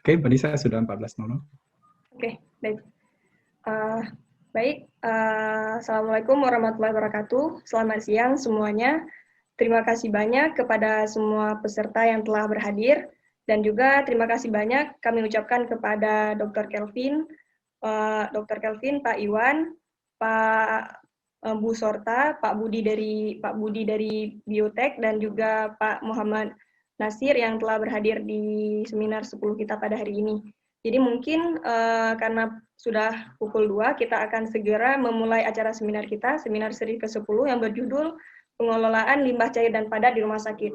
Oke, Mbak Nisa sudah 14.00. Oke, baik. Assalamualaikum warahmatullahi wabarakatuh. Selamat siang semuanya. Terima kasih banyak kepada semua peserta yang telah berhadir, dan juga terima kasih banyak kami ucapkan kepada Dr. Kelvin, Pak Iwan, Pak Bu Sorta, Pak Budi dari Biotek, dan juga Pak Muhammad Nasir yang telah berhadir di seminar 10 kita pada hari ini. Jadi mungkin karena sudah pukul 2, kita akan segera memulai acara seminar kita, seminar seri ke-10 yang berjudul Pengelolaan Limbah Cair dan Padat di Rumah Sakit.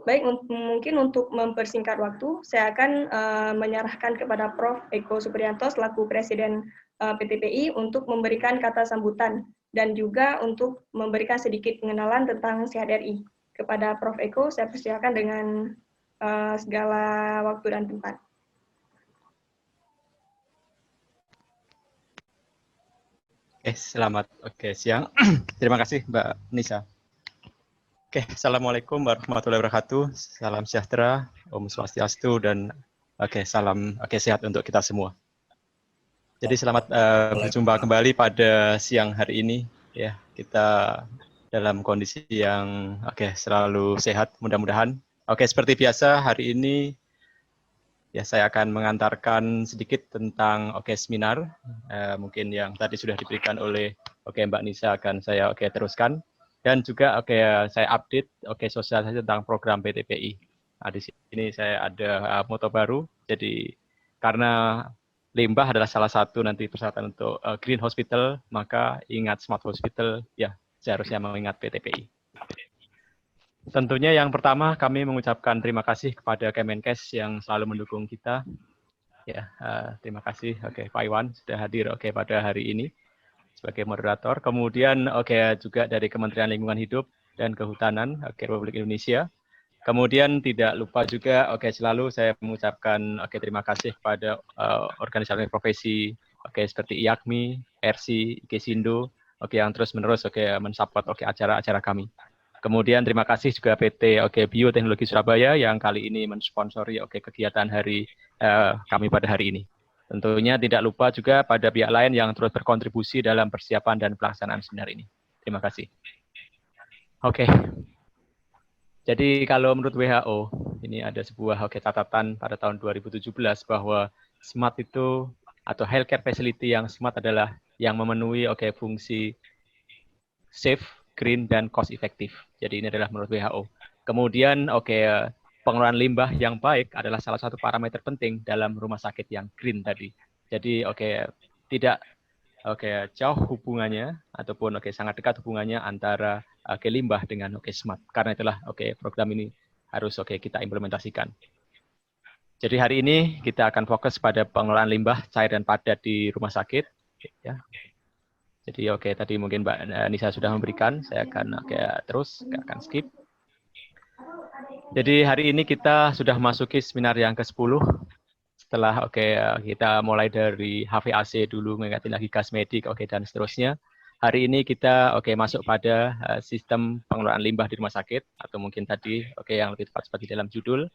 Baik, mungkin untuk mempersingkat waktu, saya akan menyerahkan kepada Prof. Eko Supriyanto selaku Presiden PTPI untuk memberikan kata sambutan dan juga untuk memberikan sedikit pengenalan tentang CHRI. Kepada Prof. Eko, saya persilakan dengan segala waktu dan tempat. Selamat siang. Terima kasih Mbak Nisa. Assalamualaikum warahmatullahi wabarakatuh. Salam sejahtera, Om Swastiastu, dan salam sehat untuk kita semua. Jadi selamat berjumpa kembali pada siang hari ini. Ya, kita dalam kondisi yang selalu sehat, mudah-mudahan. Seperti biasa hari ini ya saya akan mengantarkan sedikit tentang seminar, mungkin yang tadi sudah diberikan oleh Mbak Nisa akan saya teruskan, dan juga saya update sosialisasi tentang program PTPI. Nah, di sini saya ada moto baru, jadi karena limbah adalah salah satu nanti persyaratan untuk Green Hospital, maka ingat Smart Hospital, ya seharusnya mengingat PTPI. Tentunya yang pertama kami mengucapkan terima kasih kepada Kemenkes yang selalu mendukung kita. Ya, terima kasih Pak Iwan sudah hadir pada hari ini sebagai moderator. Kemudian juga dari Kementerian Lingkungan Hidup dan Kehutanan Republik Indonesia. Kemudian tidak lupa juga selalu saya mengucapkan terima kasih kepada organisasi profesi seperti IAKMI, RSI, IKESINDO yang terus-menerus mensupport acara-acara kami. Kemudian terima kasih juga PT Bioteknologi Surabaya yang kali ini mensponsori kegiatan hari kami pada hari ini. Tentunya tidak lupa juga pada pihak lain yang terus berkontribusi dalam persiapan dan pelaksanaan seminar ini. Terima kasih. Jadi kalau menurut WHO, ini ada sebuah catatan pada tahun 2017 bahwa smart itu atau healthcare facility yang smart adalah yang memenuhi fungsi safe, green, dan cost efektif. Jadi ini adalah menurut WHO. Kemudian pengelolaan limbah yang baik adalah salah satu parameter penting dalam rumah sakit yang green tadi. Jadi tidak jauh hubungannya ataupun sangat dekat hubungannya antara limbah dengan smart. Karena itulah program ini harus kita implementasikan. Jadi hari ini kita akan fokus pada pengelolaan limbah cair dan padat di rumah sakit. Ya. Jadi tadi mungkin Mbak Nisa sudah memberikan, saya akan terus, akan skip. Jadi hari ini kita sudah masuki seminar yang ke-10. Setelah kita mulai dari HVAC dulu, mengingatkan lagi gas medik, dan seterusnya. Hari ini kita masuk pada sistem pengelolaan limbah di rumah sakit, atau mungkin tadi yang lebih tepat seperti dalam judul.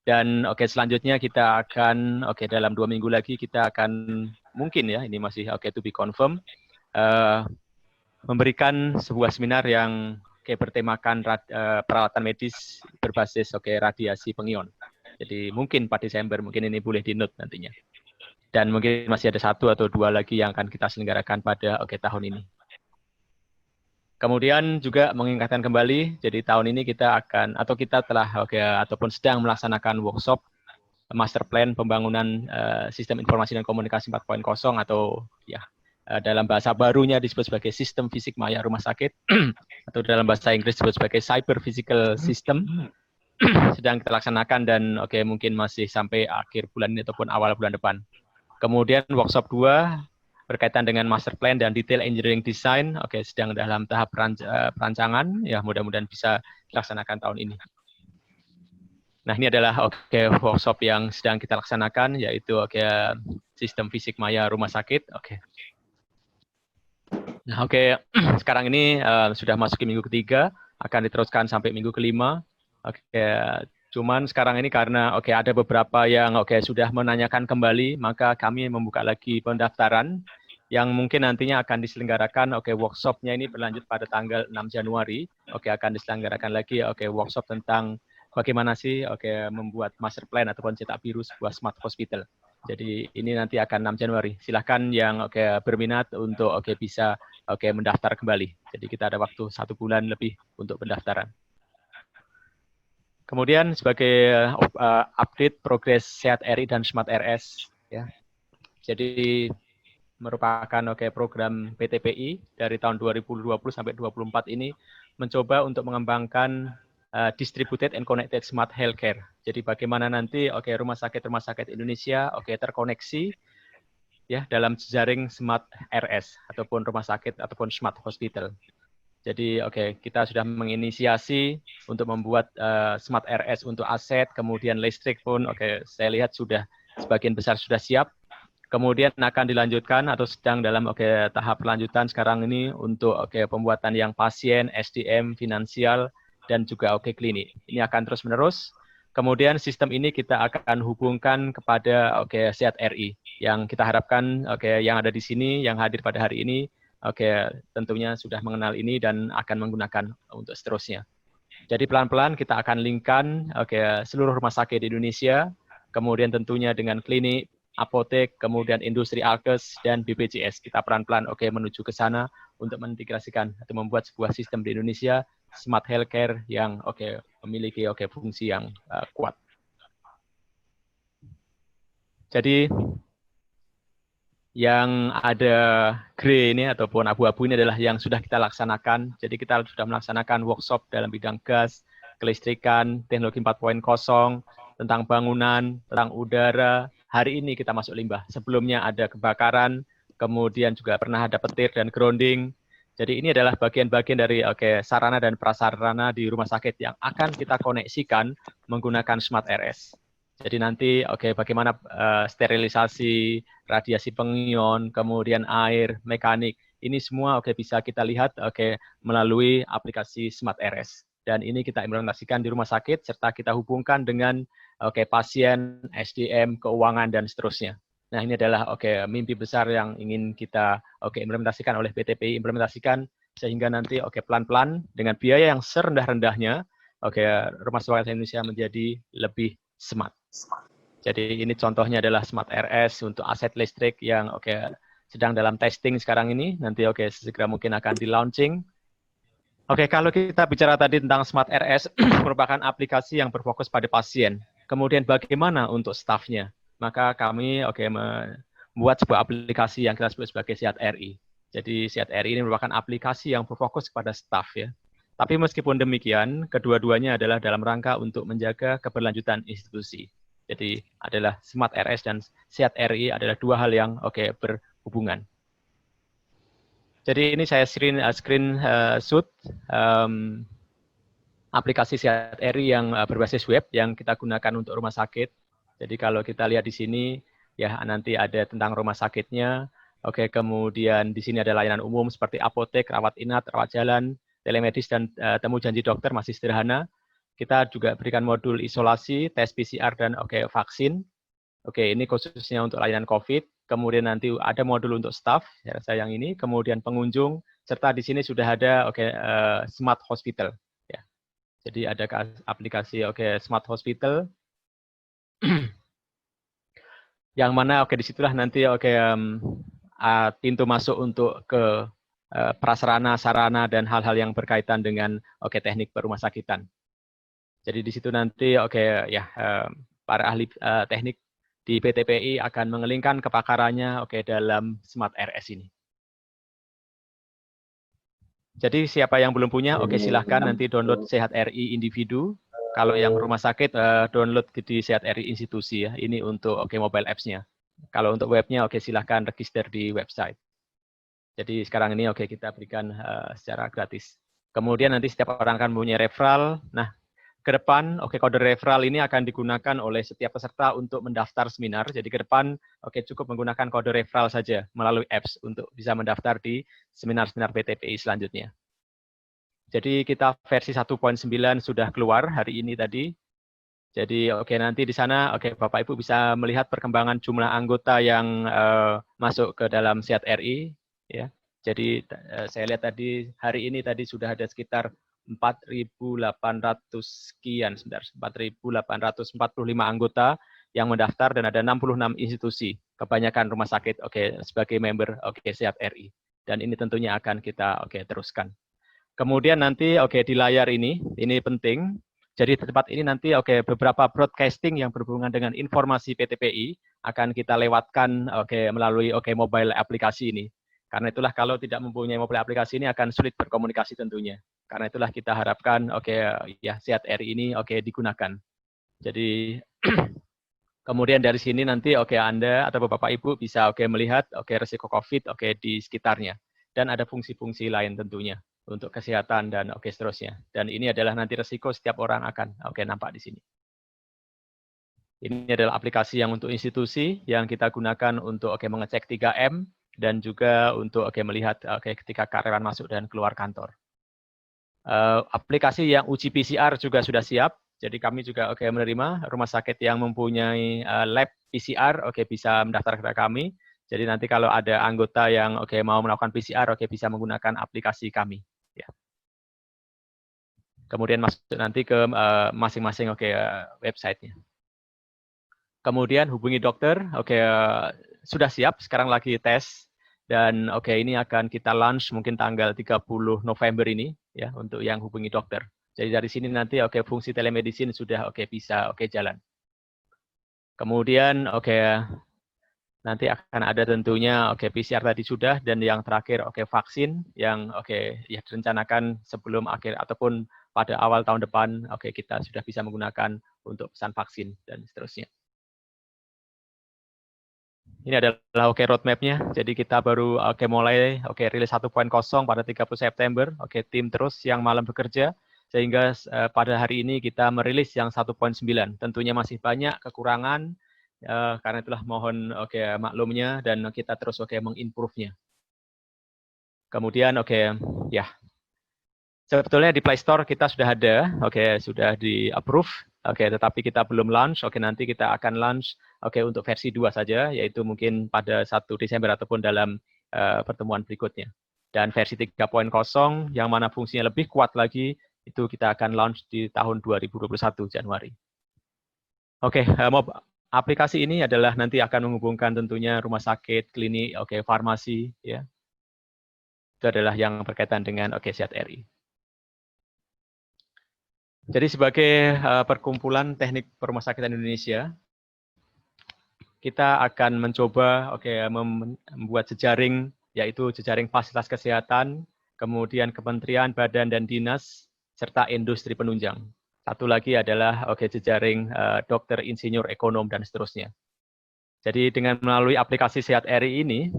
Dan selanjutnya kita akan dalam 2 minggu lagi kita akan mungkin ya, ini masih to be confirm, memberikan sebuah seminar yang bertemakan peralatan medis berbasis radiasi pengion. Jadi mungkin pada Desember, mungkin ini boleh di-note nantinya. Dan mungkin masih ada 1 atau 2 lagi yang akan kita selenggarakan pada tahun ini. Kemudian juga mengingatkan kembali, jadi tahun ini kita akan, atau kita telah ataupun sedang melaksanakan workshop master plan pembangunan sistem informasi dan komunikasi 4.0 atau ya dalam bahasa barunya disebut sebagai sistem fisik maya rumah sakit atau dalam bahasa Inggris disebut sebagai cyber physical system sedang kita laksanakan dan mungkin masih sampai akhir bulan ini ataupun awal bulan depan. Kemudian workshop 2 berkaitan dengan master plan dan detail engineering design sedang dalam tahap perancangan, ya mudah-mudahan bisa dilaksanakan tahun ini. Nah, ini adalah workshop yang sedang kita laksanakan, yaitu sistem fisik maya rumah sakit. Nah, sekarang ini sudah masuk ke minggu ketiga, akan diteruskan sampai minggu kelima. Cuman sekarang ini karena ada beberapa yang sudah menanyakan kembali, maka kami membuka lagi pendaftaran yang mungkin nantinya akan diselenggarakan. Workshopnya ini berlanjut pada tanggal 6 Januari. Akan diselenggarakan lagi workshop tentang bagaimana sih membuat master plan ataupun cetak biru sebuah smart hospital. Jadi ini nanti akan 6 Januari. Silahkan yang berminat untuk bisa mendaftar kembali. Jadi kita ada waktu 1 bulan lebih untuk pendaftaran. Kemudian sebagai update progres Sehat RI dan Smart RS, ya. Jadi merupakan program PTPI dari tahun 2020 sampai 2024 ini mencoba untuk mengembangkan distributed and connected smart healthcare. Jadi bagaimana nanti rumah sakit Indonesia terkoneksi ya dalam jejaring smart RS ataupun rumah sakit ataupun smart hospital. Jadi kita sudah menginisiasi untuk membuat smart RS untuk aset, kemudian listrik pun saya lihat sudah sebagian besar sudah siap. Kemudian akan dilanjutkan atau sedang dalam tahap lanjutan sekarang ini untuk pembuatan yang pasien, SDM, finansial, dan juga klinik. Ini akan terus-menerus. Kemudian sistem ini kita akan hubungkan kepada Sehat RI yang kita harapkan yang ada di sini, yang hadir pada hari ini, tentunya sudah mengenal ini dan akan menggunakan untuk seterusnya. Jadi pelan-pelan kita akan linkkan seluruh rumah sakit di Indonesia, kemudian tentunya dengan klinik, apotek, kemudian industri alkes dan BPJS. Kita pelan-pelan menuju ke sana untuk mengintegrasikan atau membuat sebuah sistem di Indonesia smart healthcare yang memiliki fungsi yang kuat. Jadi yang ada grey ini ataupun abu-abu ini adalah yang sudah kita laksanakan. Jadi kita sudah melaksanakan workshop dalam bidang gas, kelistrikan, teknologi 4.0, tentang bangunan, tentang udara. Hari ini kita masuk limbah. Sebelumnya ada kebakaran, kemudian juga pernah ada petir dan grounding. Jadi ini adalah bagian-bagian dari sarana dan prasarana di rumah sakit yang akan kita koneksikan menggunakan Smart RS. Jadi nanti bagaimana sterilisasi, radiasi pengion, kemudian air, mekanik, ini semua bisa kita lihat melalui aplikasi Smart RS. Dan ini kita implementasikan di rumah sakit serta kita hubungkan dengan pasien, SDM, keuangan dan seterusnya. Nah, ini adalah mimpi besar yang ingin kita implementasikan oleh PTPI, implementasikan sehingga nanti pelan-pelan dengan biaya yang serendah-rendahnya rumah sakit Indonesia menjadi lebih smart. Jadi ini contohnya adalah Smart RS untuk aset listrik yang sedang dalam testing sekarang ini. Nanti segera mungkin akan di-launching. Kalau kita bicara tadi tentang Smart RS, merupakan aplikasi yang berfokus pada pasien. Kemudian bagaimana untuk stafnya? Maka kami membuat sebuah aplikasi yang kita sebut sebagai Sehat RI. Jadi Sehat RI ini merupakan aplikasi yang berfokus kepada staf ya. Tapi meskipun demikian, kedua-duanya adalah dalam rangka untuk menjaga keberlanjutan institusi. Jadi adalah Smart RS dan Sehat RI adalah dua hal yang berhubungan. Jadi ini saya screenshot aplikasi Sehat RI yang berbasis web yang kita gunakan untuk rumah sakit. Jadi kalau kita lihat di sini, ya nanti ada tentang rumah sakitnya. Kemudian di sini ada layanan umum seperti apotek, rawat inap, rawat jalan, telemedis dan temu janji dokter masih sederhana. Kita juga berikan modul isolasi, tes PCR dan vaksin. Ini khususnya untuk layanan COVID. Kemudian nanti ada modul untuk staff, saya yang ini. Kemudian pengunjung, serta di sini sudah ada Smart Hospital. Ya. Jadi ada aplikasi Smart Hospital. Yang mana disitulah nanti pintu masuk untuk ke prasarana, sarana, dan hal-hal yang berkaitan dengan teknik perumah sakitan. Jadi di situ nanti para ahli teknik di PTPI akan mengelingkan kepakarannya dalam Smart RS ini. Jadi siapa yang belum punya, silahkan nanti download Sehat RI individu. Kalau yang rumah sakit, download di Sehat RI institusi ya. Ini untuk mobile apps-nya. Kalau untuk webnya, silahkan register di website. Jadi sekarang ini kita berikan secara gratis. Kemudian nanti setiap orang akan punya referral. Nah, ke depan, kode referral ini akan digunakan oleh setiap peserta untuk mendaftar seminar. Jadi ke depan, cukup menggunakan kode referral saja melalui apps untuk bisa mendaftar di seminar-seminar PTPI selanjutnya. Jadi kita versi 1.9 sudah keluar hari ini tadi. Jadi nanti di sana Bapak Ibu bisa melihat perkembangan jumlah anggota yang masuk ke dalam SEAT RI ya. Jadi saya lihat tadi hari ini tadi sudah ada sekitar 4.800 sekian, 4.845 anggota yang mendaftar dan ada 66 institusi, kebanyakan rumah sakit sebagai member SEAT RI. Dan ini tentunya akan kita teruskan. Kemudian nanti di layar ini penting. Jadi di tempat ini nanti beberapa broadcasting yang berhubungan dengan informasi PTPI akan kita lewatkan melalui mobile aplikasi ini. Karena itulah kalau tidak mempunyai mobile aplikasi ini akan sulit berkomunikasi tentunya. Karena itulah kita harapkan SEAT RI ini digunakan. Jadi kemudian dari sini nanti Anda atau Bapak Ibu bisa melihat resiko COVID di sekitarnya, dan ada fungsi-fungsi lain tentunya untuk kesehatan dan seterusnya. Dan ini adalah nanti resiko setiap orang akan nampak di sini. Ini adalah aplikasi yang untuk institusi yang kita gunakan untuk mengecek 3M dan juga untuk melihat ketika karyawan masuk dan keluar kantor. Aplikasi yang uji PCR juga sudah siap. Jadi kami juga menerima rumah sakit yang mempunyai lab PCR bisa mendaftar ke kami. Jadi nanti kalau ada anggota yang mau melakukan PCR bisa menggunakan aplikasi kami. Ya. Kemudian masuk nanti ke masing-masing website-nya. Kemudian hubungi dokter, sudah siap, sekarang lagi tes. Dan ini akan kita launch mungkin tanggal 30 November ini ya untuk yang hubungi dokter. Jadi dari sini nanti fungsi telemedicine sudah bisa jalan. Kemudian nanti akan ada tentunya PCR tadi sudah, dan yang terakhir vaksin yang ya direncanakan sebelum akhir ataupun pada awal tahun depan kita sudah bisa menggunakan untuk pesan vaksin dan seterusnya. Ini adalah roadmap-nya. Jadi kita baru mulai rilis 1.0 pada 30 September. Tim terus yang malam bekerja sehingga pada hari ini kita merilis yang 1.9. Tentunya masih banyak kekurangan, karena itulah mohon maklumnya, dan kita terus mengimprove-nya. Kemudian ya. Sebetulnya di Play Store kita sudah ada, sudah di-approve, tetapi kita belum launch. Nanti kita akan launch untuk versi 2 saja, yaitu mungkin pada 1 Desember ataupun dalam pertemuan berikutnya. Dan versi 3.0 yang mana fungsinya lebih kuat lagi, itu kita akan launch di tahun 2021 Januari. Aplikasi ini adalah nanti akan menghubungkan tentunya rumah sakit, klinik, farmasi, ya. Itu adalah yang berkaitan dengan SEAT RI. Jadi sebagai perkumpulan teknik perumahsakitan Indonesia, kita akan mencoba membuat jejaring, yaitu jejaring fasilitas kesehatan, kemudian kementerian, badan, dan dinas, serta industri penunjang. Satu lagi adalah jejaring dokter, insinyur, ekonom, dan seterusnya. Jadi dengan melalui aplikasi SEAT RI ini,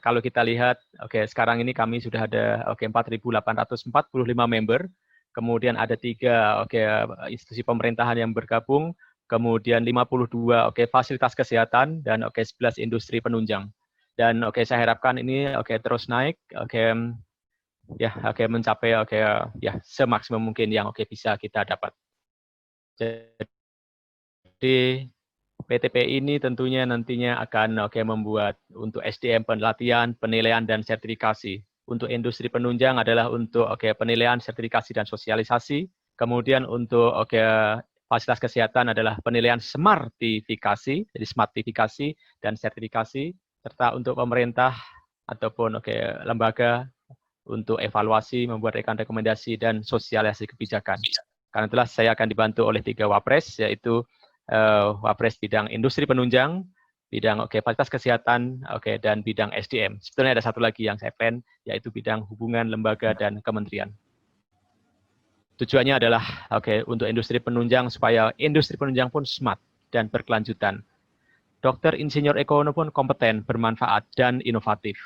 kalau kita lihat, sekarang ini kami sudah ada 4.845 member. Kemudian ada 3 institusi pemerintahan yang bergabung, kemudian 52 fasilitas kesehatan, dan 11 industri penunjang. Dan saya harapkan ini terus naik, mencapai semaksimum mungkin yang bisa kita dapat. Jadi PTPI ini tentunya nantinya akan membuat untuk SDM pelatihan, penilaian, dan sertifikasi. Untuk industri penunjang adalah untuk penilaian, sertifikasi, dan sosialisasi. Kemudian untuk fasilitas kesehatan adalah penilaian smartifikasi, jadi smartifikasi dan sertifikasi, serta untuk pemerintah ataupun lembaga untuk evaluasi, membuat rekomendasi, dan sosialisasi kebijakan. Karena itulah saya akan dibantu oleh 3 wapres, yaitu wapres bidang industri penunjang, bidang fasilitas kesehatan, dan bidang SDM. Sebetulnya ada satu lagi yang saya plan, yaitu bidang hubungan lembaga dan kementerian. Tujuannya adalah untuk industri penunjang supaya industri penunjang pun smart dan berkelanjutan. Dokter, insinyur, ekonom pun kompeten, bermanfaat, dan inovatif.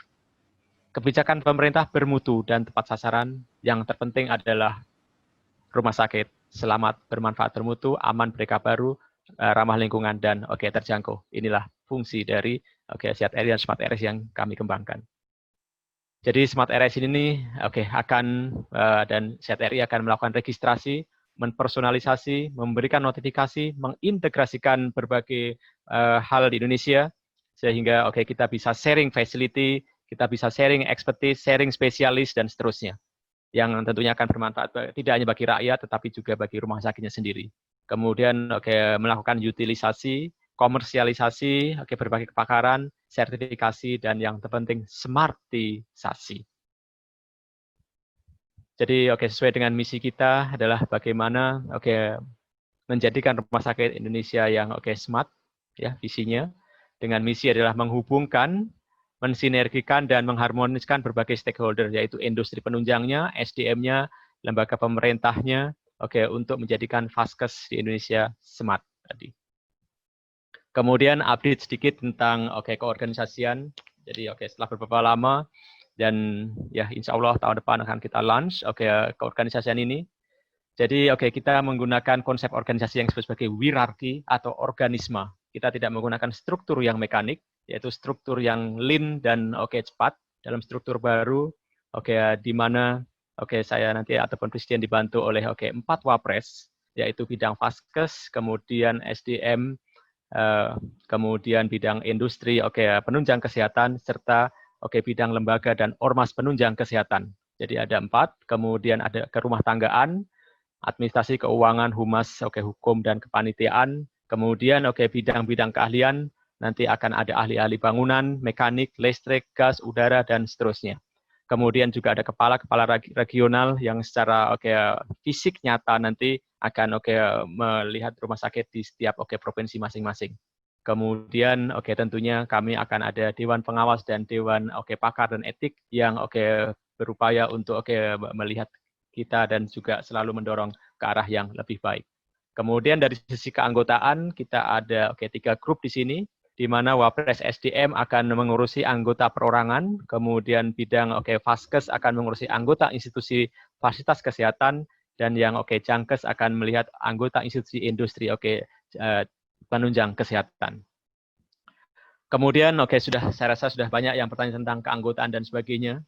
Kebijakan pemerintah bermutu dan tepat sasaran. Yang terpenting adalah rumah sakit selamat, bermanfaat, bermutu, aman, mereka baru, ramah lingkungan, dan terjangkau. Inilah fungsi dari SEAT RI dan Smart RS yang kami kembangkan. Jadi Smart RS ini akan dan SEAT RI akan melakukan registrasi mempersonalisasi, memberikan notifikasi, mengintegrasikan berbagai hal di Indonesia, sehingga kita bisa sharing facility, kita bisa sharing expertise, sharing spesialis, dan seterusnya. Yang tentunya akan bermanfaat tidak hanya bagi rakyat, tetapi juga bagi rumah sakitnya sendiri. Kemudian melakukan utilisasi, komersialisasi, berbagai kepakaran, sertifikasi, dan yang terpenting smartisasi. Jadi sesuai dengan misi kita adalah bagaimana menjadikan rumah sakit Indonesia yang smart, ya visinya. Dengan misi adalah menghubungkan, mensinergikan, dan mengharmoniskan berbagai stakeholder, yaitu industri penunjangnya, SDM-nya, lembaga pemerintahnya, untuk menjadikan Vaskes di Indonesia smart tadi. Kemudian update sedikit tentang keorganisasian. Jadi setelah beberapa lama dan ya insya Allah tahun depan akan kita launch keorganisasian ini. Jadi kita menggunakan konsep organisasi yang disebut sebagai wirarki atau organisme. Kita tidak menggunakan struktur yang mekanik, yaitu struktur yang lean dan cepat dalam struktur baru. Di mana saya nanti ataupun Presiden dibantu oleh 4 wapres, yaitu bidang Vaskes, kemudian SDM, kemudian bidang industri, penunjang kesehatan, serta bidang lembaga dan ormas penunjang kesehatan. Jadi ada 4, kemudian ada kerumah tanggaan, administrasi keuangan, humas, hukum dan kepanitiaan, kemudian bidang-bidang keahlian, nanti akan ada ahli-ahli bangunan, mekanik, listrik, gas, udara, dan seterusnya. Kemudian juga ada kepala-kepala regional yang secara fisik nyata nanti akan melihat rumah sakit di setiap provinsi masing-masing. Kemudian tentunya kami akan ada dewan pengawas dan dewan pakar dan etik yang berupaya untuk melihat kita dan juga selalu mendorong ke arah yang lebih baik. Kemudian dari sisi keanggotaan kita ada 3 grup di sini, di mana Wapres SDM akan mengurusi anggota perorangan, kemudian bidang Vaskes akan mengurusi anggota institusi fasilitas kesehatan, dan yang Jangkes akan melihat anggota institusi industri penunjang kesehatan. Kemudian saya rasa sudah banyak yang bertanya tentang keanggotaan dan sebagainya.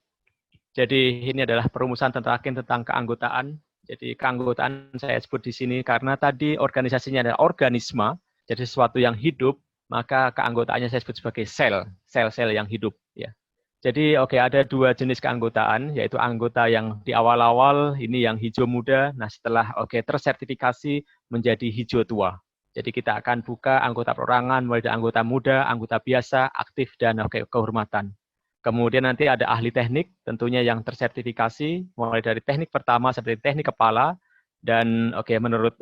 Jadi ini adalah perumusan tentang keanggotaan. Jadi keanggotaan saya sebut di sini karena tadi organisasinya adalah organisme, jadi sesuatu yang hidup, maka keanggotaannya saya sebut sebagai sel-sel yang hidup. Ya. Jadi ada 2 jenis keanggotaan, yaitu anggota yang di awal-awal ini yang hijau muda, nah setelah tersertifikasi menjadi hijau tua. Jadi kita akan buka anggota perorangan mulai dari anggota muda, anggota biasa, aktif, dan kehormatan. Kemudian nanti ada ahli teknik, tentunya yang tersertifikasi, mulai dari teknik pertama seperti teknik kepala, dan menurut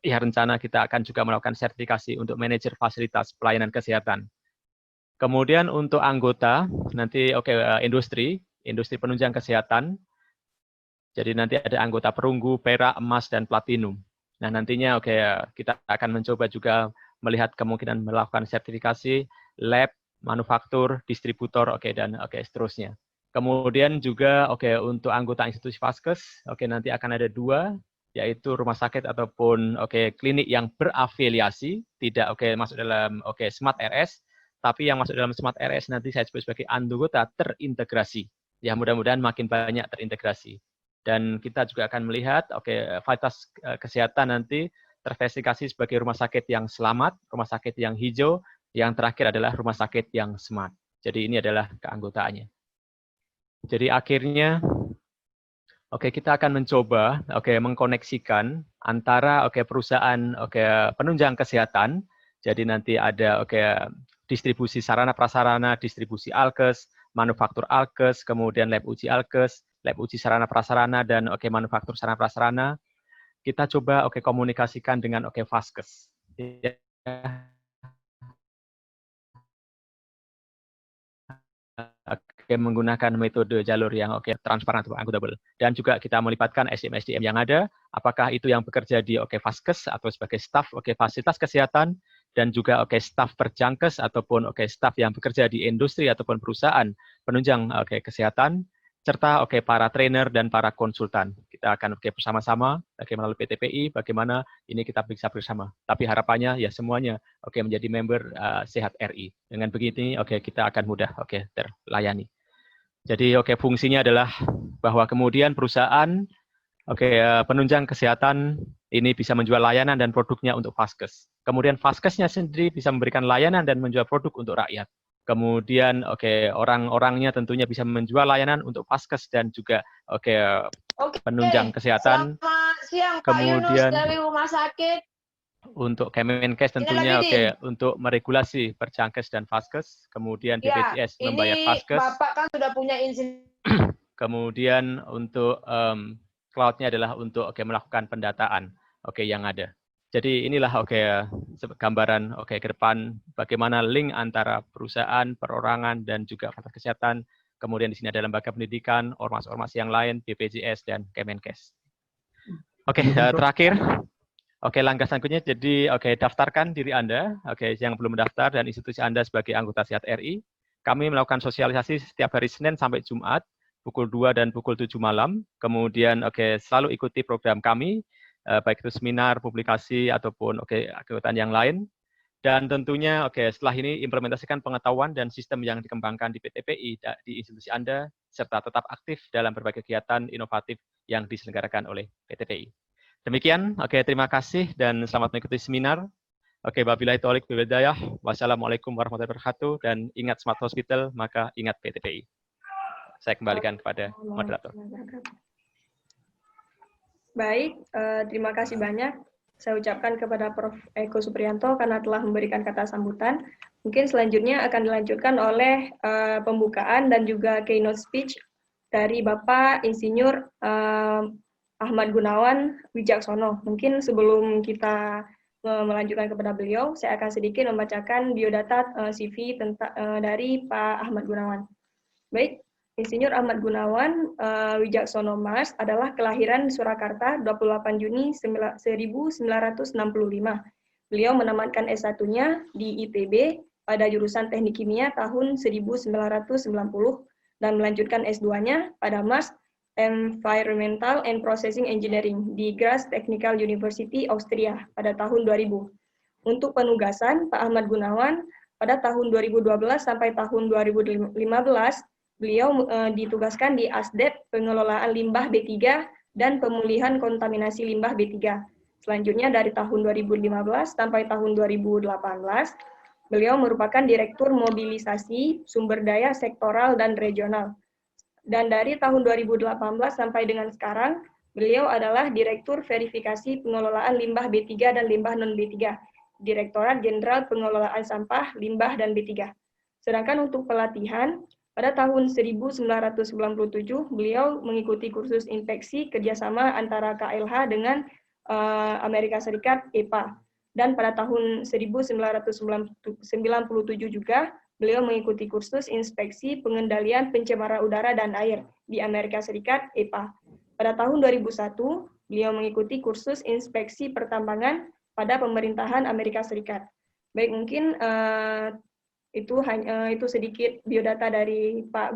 rencana kita akan juga melakukan sertifikasi untuk manajer fasilitas pelayanan kesehatan. Kemudian untuk anggota, nanti industri penunjang kesehatan, jadi nanti ada anggota perunggu, perak, emas, dan platinum. Nah nantinya kita akan mencoba juga melihat kemungkinan melakukan sertifikasi, lab, manufaktur, distributor, dan seterusnya. Kemudian juga untuk anggota institusi Vaskes, nanti akan ada 2, yaitu rumah sakit ataupun klinik yang berafiliasi, tidak masuk dalam Smart RS, tapi yang masuk dalam Smart RS nanti saya sebut sebagai anggota terintegrasi. Ya mudah-mudahan makin banyak terintegrasi. Dan kita juga akan melihat fasilitas kesehatan nanti terverifikasi sebagai rumah sakit yang selamat, rumah sakit yang hijau, yang terakhir adalah rumah sakit yang smart. Jadi ini adalah keanggotaannya. Jadi akhirnya kita akan mencoba mengkoneksikan antara perusahaan penunjang kesehatan. Jadi nanti ada distribusi sarana prasarana, distribusi alkes, manufaktur alkes, kemudian lab uji alkes, lab uji sarana prasarana, dan manufaktur sarana prasarana. Kita coba komunikasikan dengan Vaskes. Menggunakan metode jalur yang transparan atau akuntabel. Dan juga kita melibatkan SDM-SDM yang ada, apakah itu yang bekerja di Vaskes atau sebagai staf fasilitas kesehatan, dan juga staf perjangkes ataupun staf yang bekerja di industri ataupun perusahaan penunjang kesehatan, serta para trainer dan para konsultan. Kita akan bersama-sama melalui PTPI bagaimana ini kita bisa bersama. Tapi harapannya ya semuanya menjadi member Sehat RI. Dengan begini kita akan mudah terlayani. Jadi fungsinya adalah bahwa kemudian perusahaan penunjang kesehatan ini bisa menjual layanan dan produknya untuk Vaskes. Kemudian Vaskesnya sendiri bisa memberikan layanan dan menjual produk untuk rakyat. Kemudian orang-orangnya tentunya bisa menjual layanan untuk Vaskes dan juga penunjang kesehatan. Selamat siang Pak Yunus Kemudian dari Rumah Sakit. untuk Kemenkes tentunya untuk meregulasi Percankes dan Vaskes. Kemudian BPJS membayar Vaskes. Bapak kan sudah punya izin. Kemudian untuk cloud-nya adalah untuk melakukan pendataan yang ada. Jadi inilah gambaran ke depan bagaimana link antara perusahaan, perorangan dan juga fasilitas kesehatan. Kemudian di sini ada lembaga pendidikan, ormas-ormas yang lain, BPJS dan Kemenkes. Terakhir. Langkah selanjutnya jadi daftarkan diri Anda yang belum mendaftar dan institusi Anda sebagai anggota Sehat RI. Kami melakukan sosialisasi setiap hari Senin sampai Jumat pukul 2 dan pukul 7 malam. Kemudian selalu ikuti program kami baik itu seminar, publikasi ataupun kegiatan yang lain. Dan tentunya setelah ini implementasikan pengetahuan dan sistem yang dikembangkan di PTPI di institusi Anda serta tetap aktif dalam berbagai kegiatan inovatif yang diselenggarakan oleh PTPI. Demikian, terima kasih dan selamat mengikuti seminar. Wabillahi taufiq wal hidayah. Wassalamualaikum warahmatullahi wabarakatuh dan ingat Smart Hospital, maka ingat PTPI. Saya kembalikan kepada moderator. Baik, terima kasih banyak. Saya ucapkan kepada Prof. Eko Supriyanto karena telah memberikan kata sambutan. Mungkin selanjutnya akan dilanjutkan oleh pembukaan dan juga keynote speech dari Bapak Insinyur Ahmad Gunawan Wijaksono. Mungkin sebelum kita melanjutkan kepada beliau, saya akan sedikit membacakan biodata CV dari Pak Ahmad Gunawan. Baik, Insinyur Ahmad Gunawan Wijaksono Mas adalah kelahiran Surakarta 28 Juni 1965. Beliau menamatkan S1-nya di ITB pada jurusan Teknik Kimia tahun 1990 dan melanjutkan S2-nya pada Master Environmental and Processing Engineering di Graz Technical University Austria pada tahun 2000. Untuk penugasan, Pak Ahmad Gunawan pada tahun 2012 sampai tahun 2015, beliau ditugaskan di ASDEP Pengelolaan Limbah B3 dan Pemulihan Kontaminasi Limbah B3. Selanjutnya dari tahun 2015 sampai tahun 2018, beliau merupakan Direktur Mobilisasi Sumber Daya Sektoral dan Regional. Dan dari tahun 2018 sampai dengan sekarang, beliau adalah Direktur Verifikasi Pengelolaan Limbah B3 dan Limbah Non-B3, Direktorat Jenderal Pengelolaan Sampah, Limbah, dan B3. Sedangkan untuk pelatihan, pada tahun 1997, beliau mengikuti kursus inspeksi kerjasama antara KLH dengan Amerika Serikat, EPA. Dan pada tahun 1997 juga, beliau mengikuti kursus inspeksi pengendalian pencemaran udara dan air di Amerika Serikat, EPA. Pada tahun 2001, beliau mengikuti kursus inspeksi pertambangan pada pemerintahan Amerika Serikat. Baik, mungkin itu sedikit biodata dari Pak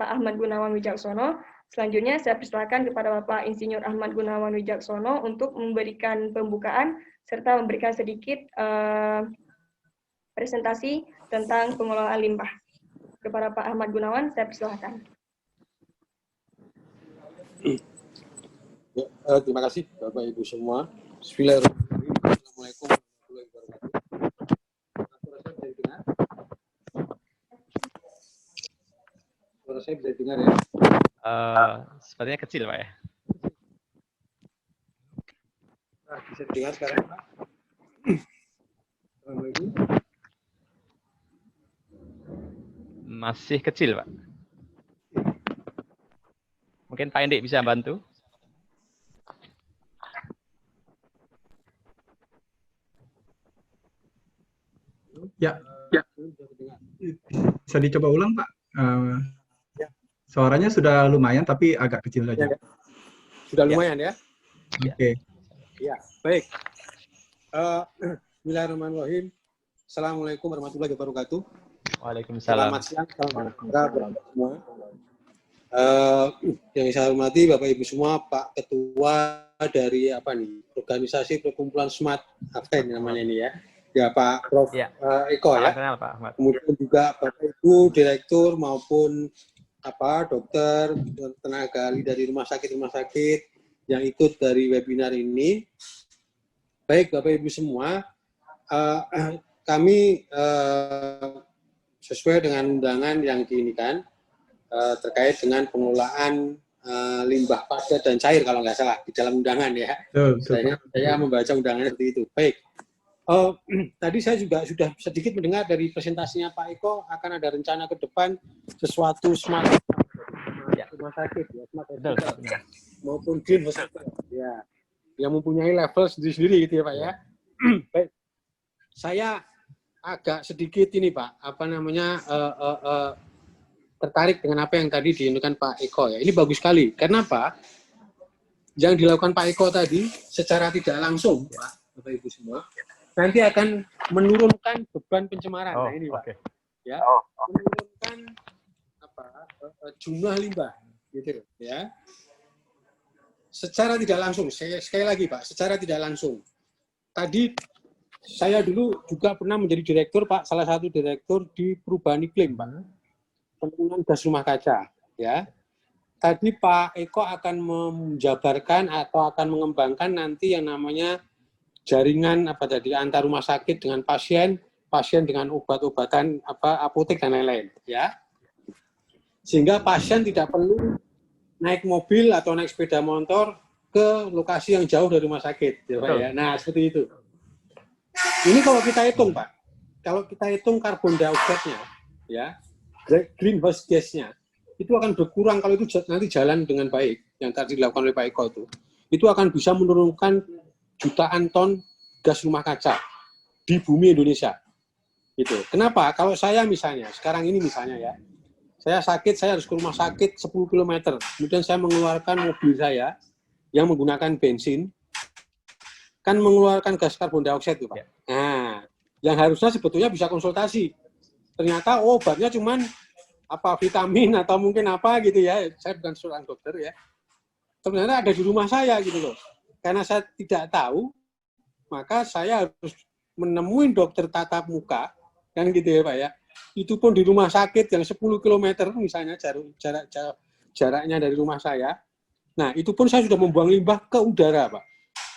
Ahmad Gunawan Wijaksono. Selanjutnya saya persilakan kepada Bapak Insinyur Ahmad Gunawan Wijaksono untuk memberikan pembukaan serta memberikan sedikit presentasi tentang pengelolaan limbah. Kepada Pak Ahmad Gunawan, saya persilakan. Terima kasih Bapak Ibu semua. Bismillahirrahmanirrahim. Assalamualaikum warahmatullahi wabarakatuh. Suara saya bisa dengar ya? Sepertinya kecil Pak ya. Bisa dengar sekarang Pak? Assalamualaikum. Masih kecil Pak. Mungkin Pak Endik bisa bantu. Ya. Bisa dicoba ulang Pak. Suaranya sudah lumayan tapi agak kecil saja. Sudah lumayan ya? Oke. Ya, baik. Bismillahirrahmanirrahim. Assalamualaikum warahmatullahi wabarakatuh. Waalaikumsalam. Selamat siang, selamat semua. Yang saya hormati Bapak Ibu semua, Pak Ketua dari organisasi perkumpulan Smart, apa ini namanya ini ya? Ya Pak Prof. Eko ya. Kenal, Pak Ahmad. Kemudian juga Bapak Ibu direktur maupun dokter, tenaga ahli dari rumah sakit yang ikut dari webinar ini. Baik Bapak Ibu semua, kami sesuai dengan undangan yang diinikan terkait dengan pengelolaan limbah padat dan cair kalau nggak salah di dalam undangan ya. Saya membaca undangannya seperti itu. Baik. Tadi saya juga sudah sedikit mendengar dari presentasinya Pak Eko akan ada rencana ke depan sesuatu smart rumah sakit ya, smart hospital maupun green hospital ya, yang mempunyai level sendiri-sendiri gitu ya Pak ya. Baik. Saya agak sedikit ini Pak, tertarik dengan apa yang tadi diinginkan Pak Eko ya. Ini bagus sekali. Karena apa? Yang dilakukan Pak Eko tadi secara tidak langsung, Pak, Bapak Ibu semua, nanti akan menurunkan beban pencemaran. Nah ini Pak, ya, menurunkan jumlah limbah, gitu ya. Secara tidak langsung, sekali lagi Pak, secara tidak langsung. Tadi saya dulu juga pernah menjadi direktur Pak, salah satu direktur di perubahan iklim Pak. Penurunan gas rumah kaca, ya. Tadi Pak Eko akan menjabarkan atau akan mengembangkan nanti yang namanya jaringan antar rumah sakit dengan pasien dengan obat-obatan apotek dan lain-lain, ya. Sehingga pasien tidak perlu naik mobil atau naik sepeda motor ke lokasi yang jauh dari rumah sakit, ya, Pak, ya. Nah, seperti itu. Ini kalau kita hitung, Pak, kalau kita hitung karbon dioksida-nya, ya. Greenhouse gas-nya itu akan berkurang kalau itu nanti jalan dengan baik yang tadi dilakukan oleh Pak Eko itu akan bisa menurunkan jutaan ton gas rumah kaca di bumi Indonesia. Gitu. Kenapa? Kalau saya misalnya sekarang ini misalnya ya, saya sakit, saya harus ke rumah sakit 10 km, kemudian saya mengeluarkan mobil saya yang menggunakan bensin, kan mengeluarkan gas karbon dioksida itu Pak. Nah, yang harusnya sebetulnya bisa konsultasi. Ternyata obatnya cuman vitamin atau mungkin apa gitu ya, saya bukan seorang dokter ya, ternyata ada di rumah saya gitu loh. Karena saya tidak tahu, maka saya harus menemui dokter tatap muka, kan gitu ya Pak ya, itu pun di rumah sakit yang 10 km misalnya jaraknya dari rumah saya. Nah itu pun saya sudah membuang limbah ke udara Pak,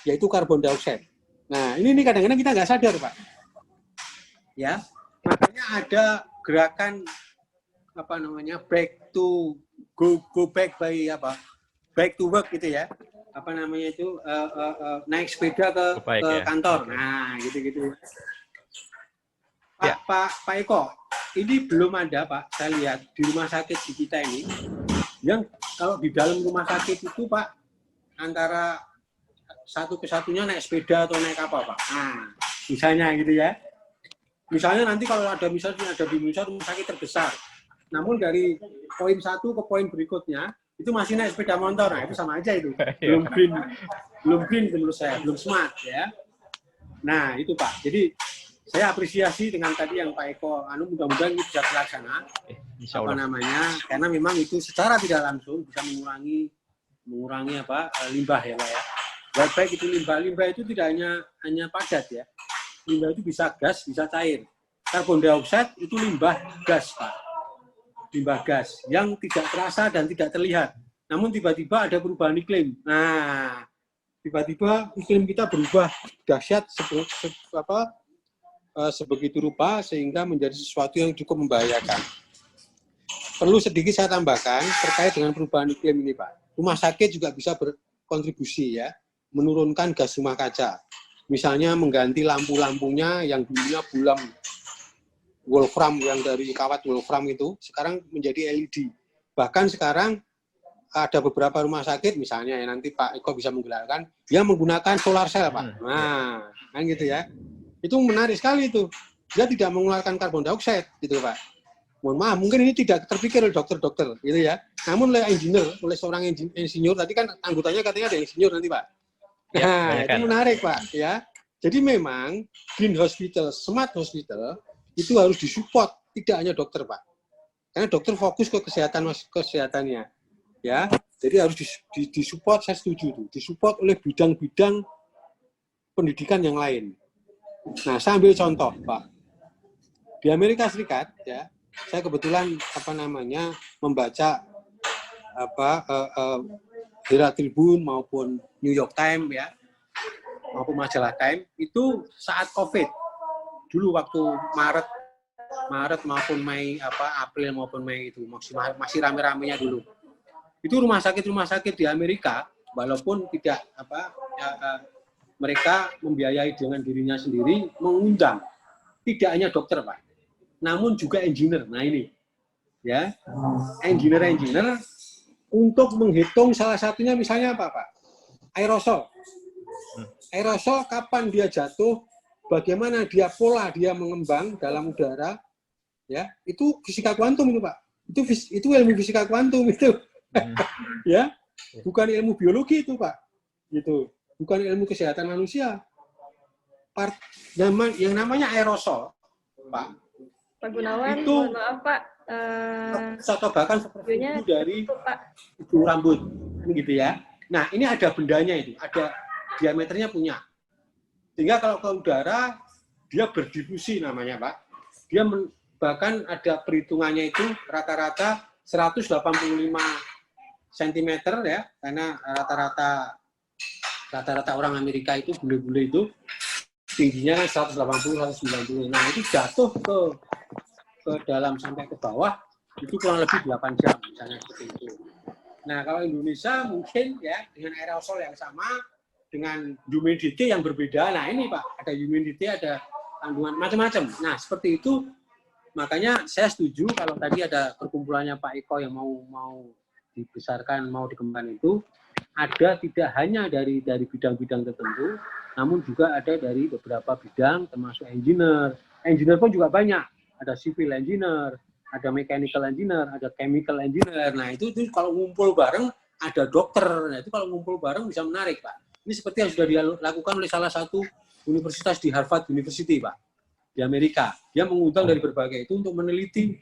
yaitu karbon dioksida. Nah ini kadang-kadang kita nggak sadar Pak, ya. Makanya ada gerakan back to go back by back to work gitu ya, naik sepeda ke kantor. Nah gitu. Pak Eko, ini belum ada Pak, saya lihat di rumah sakit di kita ini yang kalau di dalam rumah sakit itu Pak antara satu kesatunya naik sepeda atau naik apa Pak. Nah misalnya gitu ya. Misalnya nanti kalau ada di Indonesia rumah sakit terbesar, namun dari poin satu ke poin berikutnya itu masih naik sepeda motor, nah itu sama aja itu, belum green menurut saya, belum smart ya. Nah itu Pak, jadi saya apresiasi dengan tadi yang Pak Eko, mudah-mudahan itu bisa terlaksana, karena memang itu secara tidak langsung bisa mengurangi limbah ya Pak ya. Baik itu limbah itu tidak hanya padat ya. Limbah itu bisa gas, bisa cair. Karbon dioksida itu limbah gas, Pak. Limbah gas yang tidak terasa dan tidak terlihat. Namun tiba-tiba ada perubahan iklim. Nah, tiba-tiba iklim kita berubah dahsyat sebegitu rupa sehingga menjadi sesuatu yang cukup membahayakan. Perlu sedikit saya tambahkan terkait dengan perubahan iklim ini, Pak. Rumah sakit juga bisa berkontribusi ya, menurunkan gas rumah kaca. Misalnya mengganti lampu-lampunya yang dulunya bulam wolfram, yang dari kawat wolfram itu sekarang menjadi LED. Bahkan sekarang ada beberapa rumah sakit misalnya ya, nanti Pak Eko bisa menggelarkan yang menggunakan solar cell Pak. Nah, kan gitu ya. Itu menarik sekali itu. Dia tidak mengeluarkan karbon dioksida gitu Pak. Mohon maaf, mungkin ini tidak terpikir oleh dokter-dokter gitu ya. Namun oleh seorang insinyur tadi kan anggotanya katanya ada insinyur nanti Pak. Nah, itu menarik Pak ya. Jadi memang green hospital, smart hospital itu harus disupport, tidak hanya dokter Pak. Karena dokter fokus ke kesehatannya. Ya. Jadi harus disupport, saya setuju itu. Disupport oleh bidang-bidang pendidikan yang lain. Nah, saya ambil contoh Pak. Di Amerika Serikat ya, saya kebetulan membaca Herald Tribune maupun New York Times ya, maupun majalah Time itu saat COVID dulu waktu Maret maupun Mei April maupun Mei itu masih rame-ramenya dulu. Itu rumah sakit di Amerika walaupun tidak mereka membiayai dengan dirinya sendiri mengundang tidak hanya dokter Pak, namun juga engineer. Nah ini ya, engineer untuk menghitung salah satunya misalnya apa Pak? Aerosol. Aerosol kapan dia jatuh, bagaimana pola dia mengembang dalam udara, ya itu fisika kuantum itu Pak. Itu ilmu fisika kuantum itu, ya bukan ilmu biologi itu Pak. Gitu, bukan ilmu kesehatan manusia. Yang namanya aerosol, Pak. Pak Gunawan, Itu, mohon maaf Pak. Atau bahkan seperti itu dari ujung rambut, gitu ya. Nah ini ada bendanya itu, ada diameternya punya. Sehingga kalau ke udara dia berdifusi namanya Pak. Dia bahkan ada perhitungannya itu rata-rata 185 cm ya, karena rata-rata orang Amerika itu bule-bule itu tingginya 180-190. Nah itu jatuh ke dalam sampai ke bawah itu kurang lebih 8 jam misalnya seperti itu. Nah kalau Indonesia mungkin ya dengan aerosol yang sama, dengan humidity yang berbeda. Nah ini Pak, ada humidity, ada kandungan macam-macam. Nah seperti itu, makanya saya setuju kalau tadi ada perkumpulannya Pak Eko yang mau dibesarkan, mau dikembangkan itu, ada tidak hanya dari bidang-bidang tertentu, namun juga ada dari beberapa bidang termasuk engineer. Engineer pun juga banyak. Ada civil engineer, ada mechanical engineer, ada chemical engineer. Nah itu kalau ngumpul bareng ada dokter. Nah itu kalau ngumpul bareng bisa menarik Pak. Ini seperti yang sudah dilakukan oleh salah satu universitas di Harvard University Pak, di Amerika. Dia mengundang dari berbagai itu untuk meneliti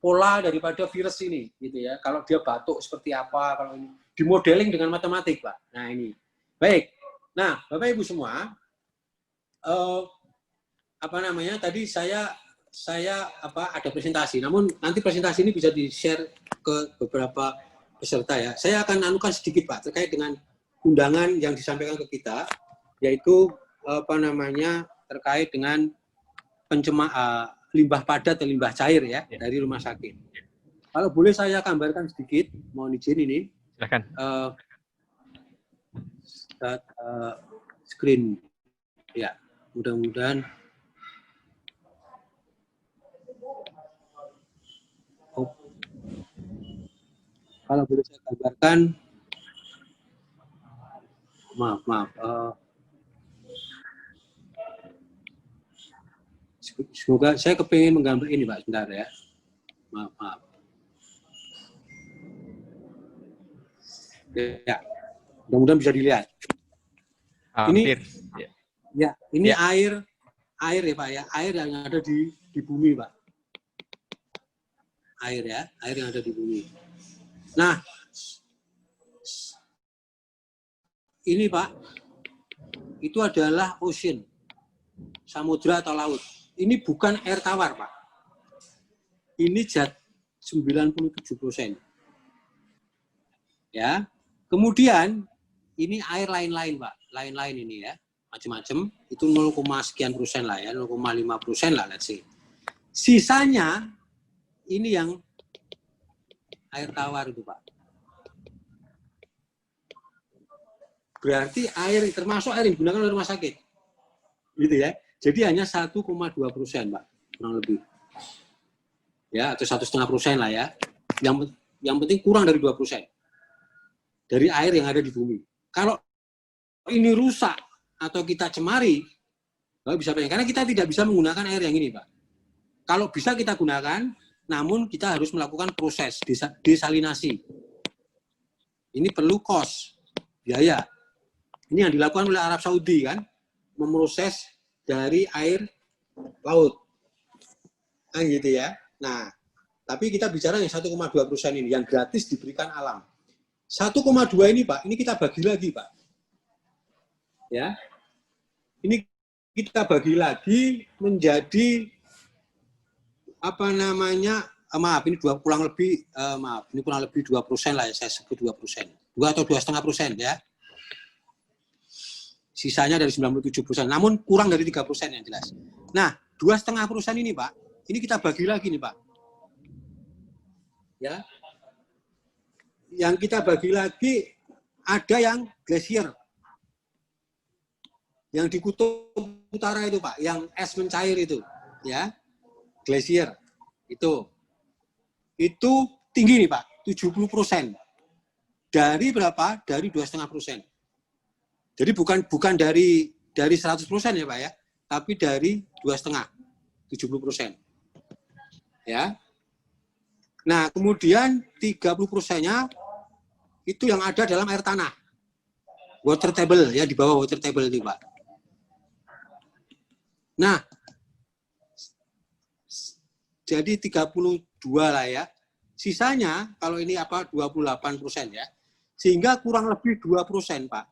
pola daripada virus ini, gitu ya. Kalau dia batuk seperti apa, kalau ini dimodeling dengan matematik Pak. Nah ini baik. Nah Bapak Ibu semua, tadi saya ada presentasi, namun nanti presentasi ini bisa di-share ke beberapa peserta ya. Saya akan anukan sedikit Pak terkait dengan undangan yang disampaikan ke kita, yaitu terkait dengan limbah padat atau limbah cair ya dari rumah sakit. Kalau boleh saya gambarkan sedikit, mohon izin ini. Silakan. Screen ya, mudah-mudahan. Kalau boleh saya gambarkan, maaf. Semoga saya kepingin menggambar ini Pak, sebentar ya. Maaf. Ya, mudah-mudahan bisa dilihat. Hampir. Ini air ya Pak ya, air yang ada di bumi Pak. Air yang ada di bumi. Nah, ini Pak, itu adalah ocean, samudra atau laut. Ini bukan air tawar Pak. Ini 97%. Ya. Kemudian ini air lain-lain Pak, lain-lain ini ya, macam-macam. Itu 0, sekian persen lah ya, 0,5% lah let's say. Sisanya ini yang air tawar itu Pak. Berarti air termasuk air yang digunakan oleh rumah sakit, gitu ya. Jadi hanya 1,2% Pak, kurang lebih. Ya, atau 1,5% lah ya. Yang penting kurang dari 2% dari air yang ada di bumi. Kalau ini rusak atau kita cemari, Bapak bisa bayangkan, karena kita tidak bisa menggunakan air yang ini Pak. Kalau bisa kita gunakan, namun kita harus melakukan proses desalinasi. Ini perlu cost, biaya. Ini yang dilakukan oleh Arab Saudi kan, memproses dari air laut. Nah gitu ya. Nah, tapi kita bicara yang 1,2% ini, yang gratis diberikan alam. 1,2 ini Pak, ini kita bagi lagi Pak. Ya, ini kita bagi lagi menjadi ini kurang lebih 2% lah ya, saya sebut 2%. 2 atau 2,5% ya. Sisanya dari 97%, namun kurang dari 3% yang jelas. Nah, 2,5% ini Pak, ini kita bagi lagi nih Pak. Ya, yang kita bagi lagi ada yang glasier, yang di kutub utara itu Pak, yang es mencair itu, ya, glasier itu tinggi nih Pak, 70%. Dari berapa? Dari 2,5%. Jadi bukan dari 100% ya Pak ya, tapi dari 2,5, 70%. Ya. Nah, kemudian 30%-nya itu yang ada dalam air tanah. Water table ya, di bawah water table itu Pak. Nah, jadi 32 lah ya. Sisanya kalau ini 28% ya. Sehingga kurang lebih 2% Pak.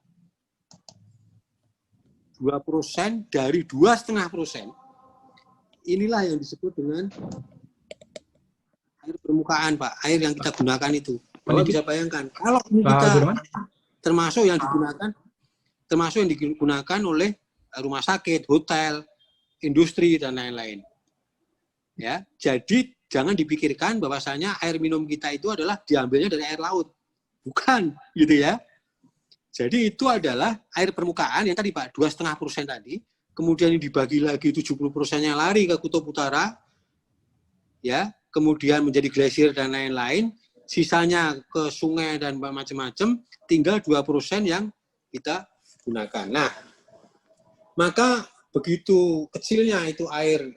2% dari 2,5%. Inilah yang disebut dengan air permukaan Pak, air yang kita gunakan itu. Bapak bisa bayangkan, kalau kita termasuk yang digunakan oleh rumah sakit, hotel, industri dan lain-lain. Ya, jadi jangan dipikirkan bahwasanya air minum kita itu adalah diambilnya dari air laut. Bukan, gitu ya. Jadi itu adalah air permukaan yang tadi Pak, 2,5% tadi, kemudian dibagi lagi 70%-nya lari ke kutub utara, ya, kemudian menjadi glasier dan lain-lain, sisanya ke sungai dan macam-macam, tinggal 2% yang kita gunakan. Nah, maka begitu kecilnya itu air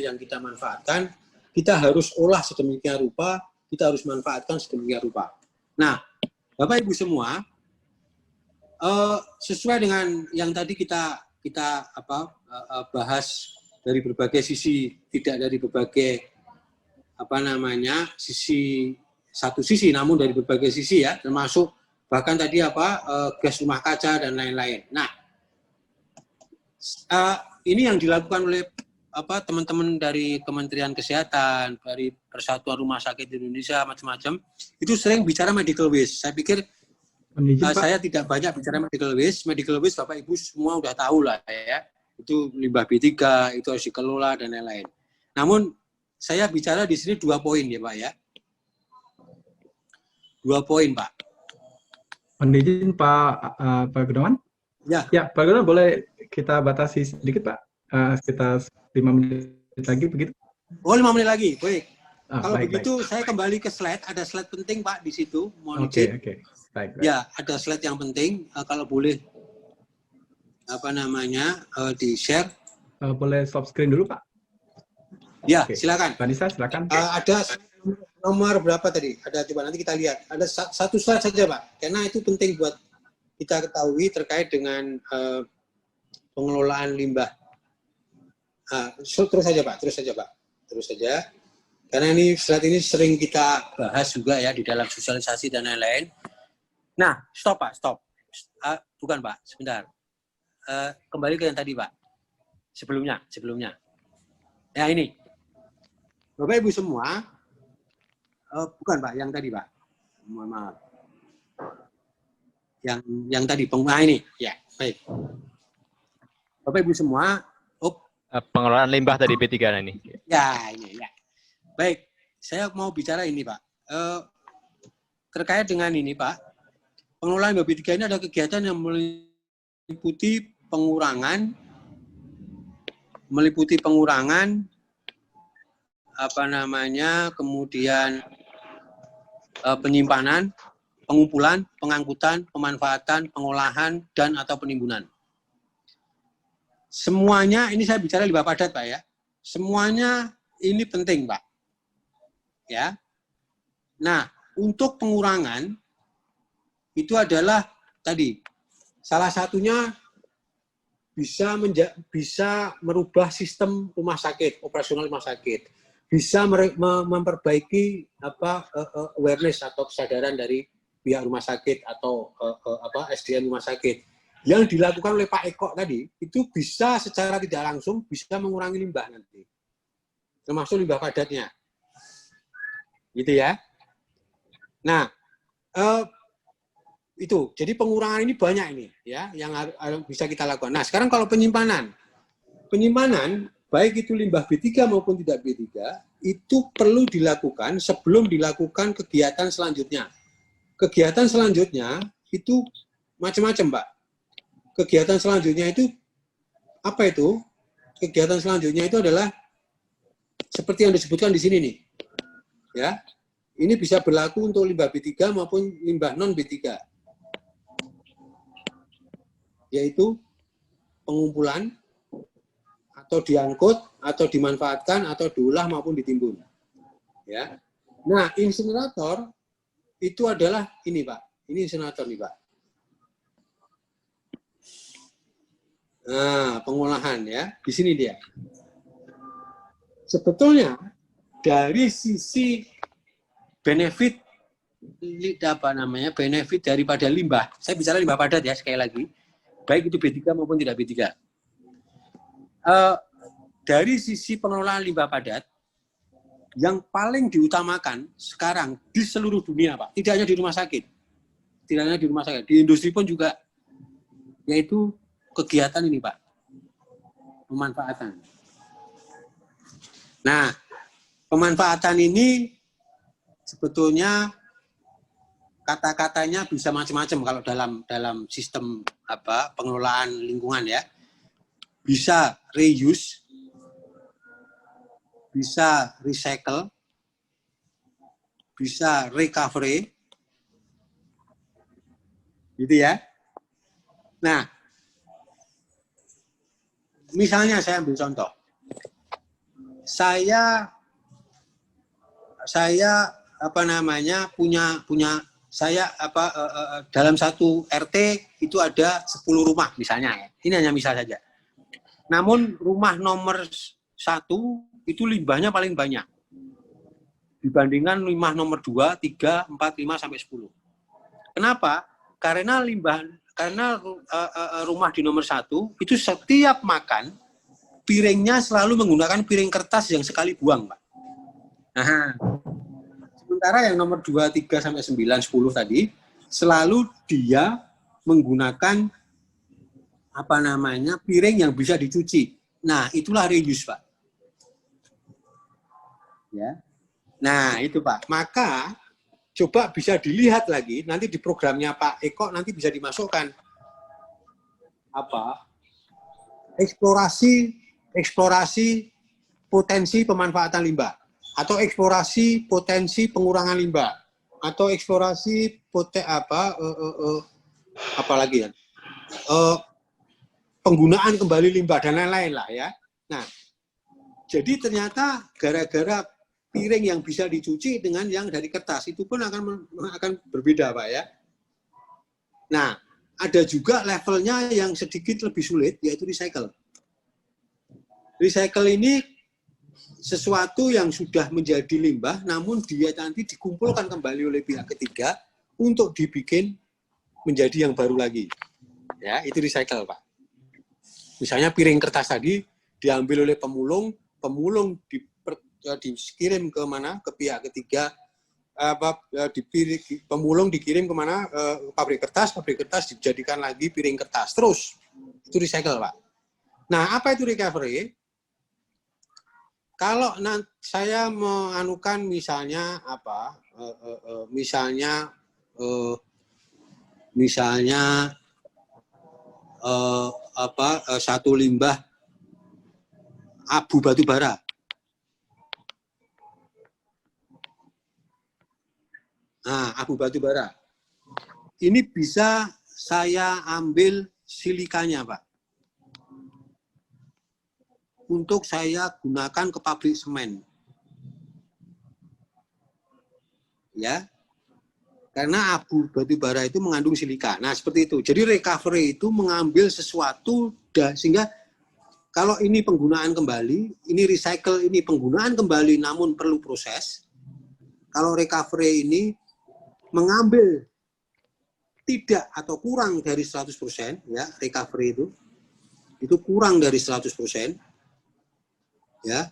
yang kita manfaatkan, kita harus olah sedemikian rupa, kita harus manfaatkan sedemikian rupa. Nah, Bapak Ibu semua, sesuai dengan yang tadi kita bahas dari berbagai sisi, tidak dari berbagai sisi satu sisi, namun dari berbagai sisi ya, termasuk bahkan tadi gas rumah kaca dan lain-lain. Nah, ini yang dilakukan oleh teman-teman dari Kementerian Kesehatan, dari Persatuan Rumah Sakit Indonesia, macam-macam, itu sering bicara medical waste. Saya pikir saya tidak banyak bicara medical waste. Medical waste Bapak Ibu semua udah tahu lah ya. Itu limbah B3, itu harus dikelola dan lain-lain. Namun saya bicara di sini 2 poin ya Pak ya. 2 poin Pak. Mohon izin Pak Gunawan. Ya. Ya, Pak Gunawan boleh kita batasi sedikit Pak, sekitar 5 menit lagi begitu. Oh, 5 menit lagi, baik. Kalau baik, begitu baik. Saya kembali ke slide, ada slide penting Pak di situ. Mohon izin. Oke. Baik. Ya, ada slide yang penting, kalau boleh di-share. Boleh stop screen dulu Pak? Ya, silakan. Pak Nisa, silakan. Ada nomor berapa tadi? Ada, coba nanti kita lihat. Ada satu slide saja Pak, karena itu penting buat kita ketahui terkait dengan pengelolaan limbah. Terus saja Pak, terus saja. Karena ini slide ini sering kita bahas juga ya di dalam sosialisasi dan lain-lain. Nah, stop Pak, stop. Bukan Pak, sebentar. Kembali ke yang tadi Pak. Sebelumnya. Ya ini. Bapak Ibu semua, bukan Pak, yang tadi Pak. Mohon maaf. Yang tadi, ini. Ya, baik. Bapak Ibu semua, pengelolaan limbah tadi B3 ini. Ya, ini ya. Baik, saya mau bicara ini Pak. Terkait dengan ini Pak, pengelolaan limbah B3 ini ada kegiatan yang meliputi pengurangan kemudian penyimpanan, pengumpulan, pengangkutan, pemanfaatan, pengolahan, dan atau penimbunan. Semuanya, ini saya bicara limbah padat Pak ya, semuanya ini penting Pak. Ya. Nah, untuk pengurangan, itu adalah tadi, salah satunya bisa merubah sistem rumah sakit, operasional rumah sakit, bisa memperbaiki awareness atau kesadaran dari pihak rumah sakit atau SDM rumah sakit. Yang dilakukan oleh Pak Eko tadi itu bisa secara tidak langsung bisa mengurangi limbah nanti, termasuk limbah padatnya, gitu ya. Nah, Itu. Jadi pengurangan ini banyak ini ya yang bisa kita lakukan. Nah, sekarang kalau penyimpanan. Penyimpanan baik itu limbah B3 maupun tidak B3 itu perlu dilakukan sebelum dilakukan kegiatan selanjutnya. Kegiatan selanjutnya itu macam-macam, Pak. Kegiatan selanjutnya itu apa itu? Kegiatan selanjutnya itu adalah seperti yang disebutkan di sini nih. Ya. Ini bisa berlaku untuk limbah B3 maupun limbah non B3. Yaitu pengumpulan atau diangkut atau dimanfaatkan atau diolah maupun ditimbun. Ya. Nah, insinerator itu adalah ini, Pak. Ini insinerator nih, Pak. Nah, pengolahan ya. Di sini dia. Sebetulnya dari sisi benefit benefit daripada limbah. Saya bicara limbah padat ya sekali lagi. Baik itu B3 maupun tidak B3. Dari sisi pengelolaan limbah padat, yang paling diutamakan sekarang di seluruh dunia, Pak, tidak hanya di rumah sakit, tidak hanya di rumah sakit, di industri pun juga, yaitu kegiatan ini, Pak, pemanfaatan. Nah, pemanfaatan ini sebetulnya kata-katanya bisa macam-macam kalau dalam sistem pengelolaan lingkungan ya. Bisa reuse, bisa recycle, bisa recovery, gitu ya. Nah, misalnya saya ambil contoh, saya dalam satu RT itu ada 10 rumah misalnya. Ini hanya misal saja. Namun rumah nomor 1 itu limbahnya paling banyak dibandingkan rumah nomor 2, 3, 4, 5 sampai 10. Kenapa? Karena rumah di nomor 1 itu setiap makan piringnya selalu menggunakan piring kertas yang sekali buang, Pak. Nah, sementara yang nomor 2, 3 sampai 9, 10 tadi selalu dia menggunakan piring yang bisa dicuci. Nah, itulah reuse, Pak. Ya. Nah, itu, Pak. Maka coba bisa dilihat lagi nanti di programnya Pak Eko nanti bisa dimasukkan eksplorasi potensi pemanfaatan limbah atau eksplorasi potensi pengurangan limbah atau eksplorasi penggunaan kembali limbah dan lain-lain lah ya. Nah, jadi ternyata gara-gara piring yang bisa dicuci dengan yang dari kertas itu pun akan berbeda, Pak ya. Nah, ada juga levelnya yang sedikit lebih sulit yaitu recycle. Recycle ini sesuatu yang sudah menjadi limbah namun dia nanti dikumpulkan kembali oleh pihak ketiga untuk dibikin menjadi yang baru lagi. Ya, itu recycle, Pak. Misalnya piring kertas tadi diambil oleh pemulung dikirim ke mana? Ke pihak ketiga. Pemulung dikirim ke mana? Pabrik kertas dijadikan lagi piring kertas. Terus itu recycle, Pak. Nah, apa itu recovery? Kalau saya menganukan misalnya satu limbah abu batu bara. Nah, abu batu bara. Ini bisa saya ambil silikanya, Pak. Untuk saya gunakan ke pabrik semen. Ya. Karena abu batu bara itu mengandung silika. Nah, seperti itu. Jadi recovery itu mengambil sesuatu sehingga kalau ini penggunaan kembali, ini recycle, ini penggunaan kembali namun perlu proses. Kalau recovery ini mengambil tidak atau kurang dari 100%, ya, recovery itu kurang dari 100%, ya,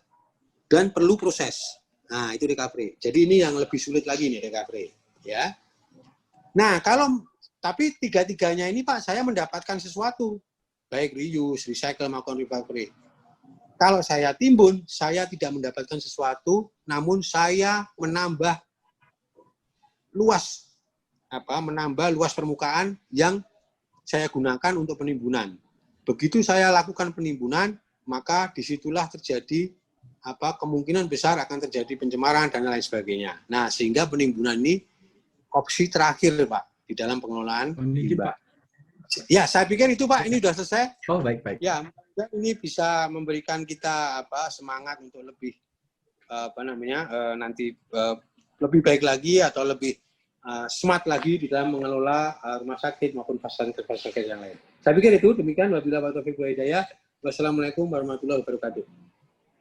dan perlu proses. Nah, itu recovery. Jadi ini yang lebih sulit lagi nih recovery, ya. Nah, kalau Tapi tiga-tiganya ini Pak, saya mendapatkan sesuatu. Baik reuse, recycle, maupun recovery. Kalau saya timbun, saya tidak mendapatkan sesuatu, namun saya menambah luas permukaan yang saya gunakan untuk penimbunan. Begitu saya lakukan penimbunan, maka disitulah terjadi kemungkinan besar akan terjadi pencemaran dan lain sebagainya. Nah, sehingga penimbunan ini opsi terakhir, Pak, di dalam pengelolaan limbah. Ya, saya pikir itu, Pak. Ini sudah selesai. Oh, baik. Ya, ini bisa memberikan kita semangat untuk lebih nanti lebih baik lagi atau lebih smart lagi di dalam mengelola rumah sakit maupun fasilitas yang lain. Saya pikir itu demikian. Wabillahi taufiq wal hidayah. Wassalamualaikum warahmatullahi wabarakatuh.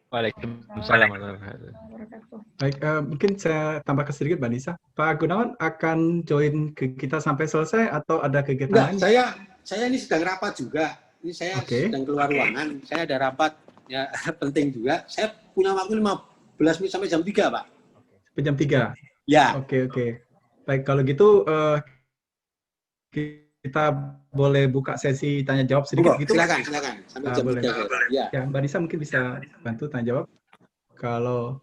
Waalaikumsalam warahmatullahi wabarakatuh. Baik, mungkin saya tambahkan sedikit, Mbak Nisa. Pak Gunawan akan join ke kita sampai selesai atau ada kegiatan lain? Saya ini sedang rapat juga. Ini saya sedang keluar ruangan. Saya ada rapat ya penting juga. Saya punya waktu 15 menit sampai jam 3, Pak. Sampai jam 3? Ya. Oke. Baik, kalau gitu kita boleh buka sesi tanya jawab sedikit gitu. Silakan. Sampai jam 3. Ya, Mbak Nisa mungkin bisa bantu tanya jawab. Kalau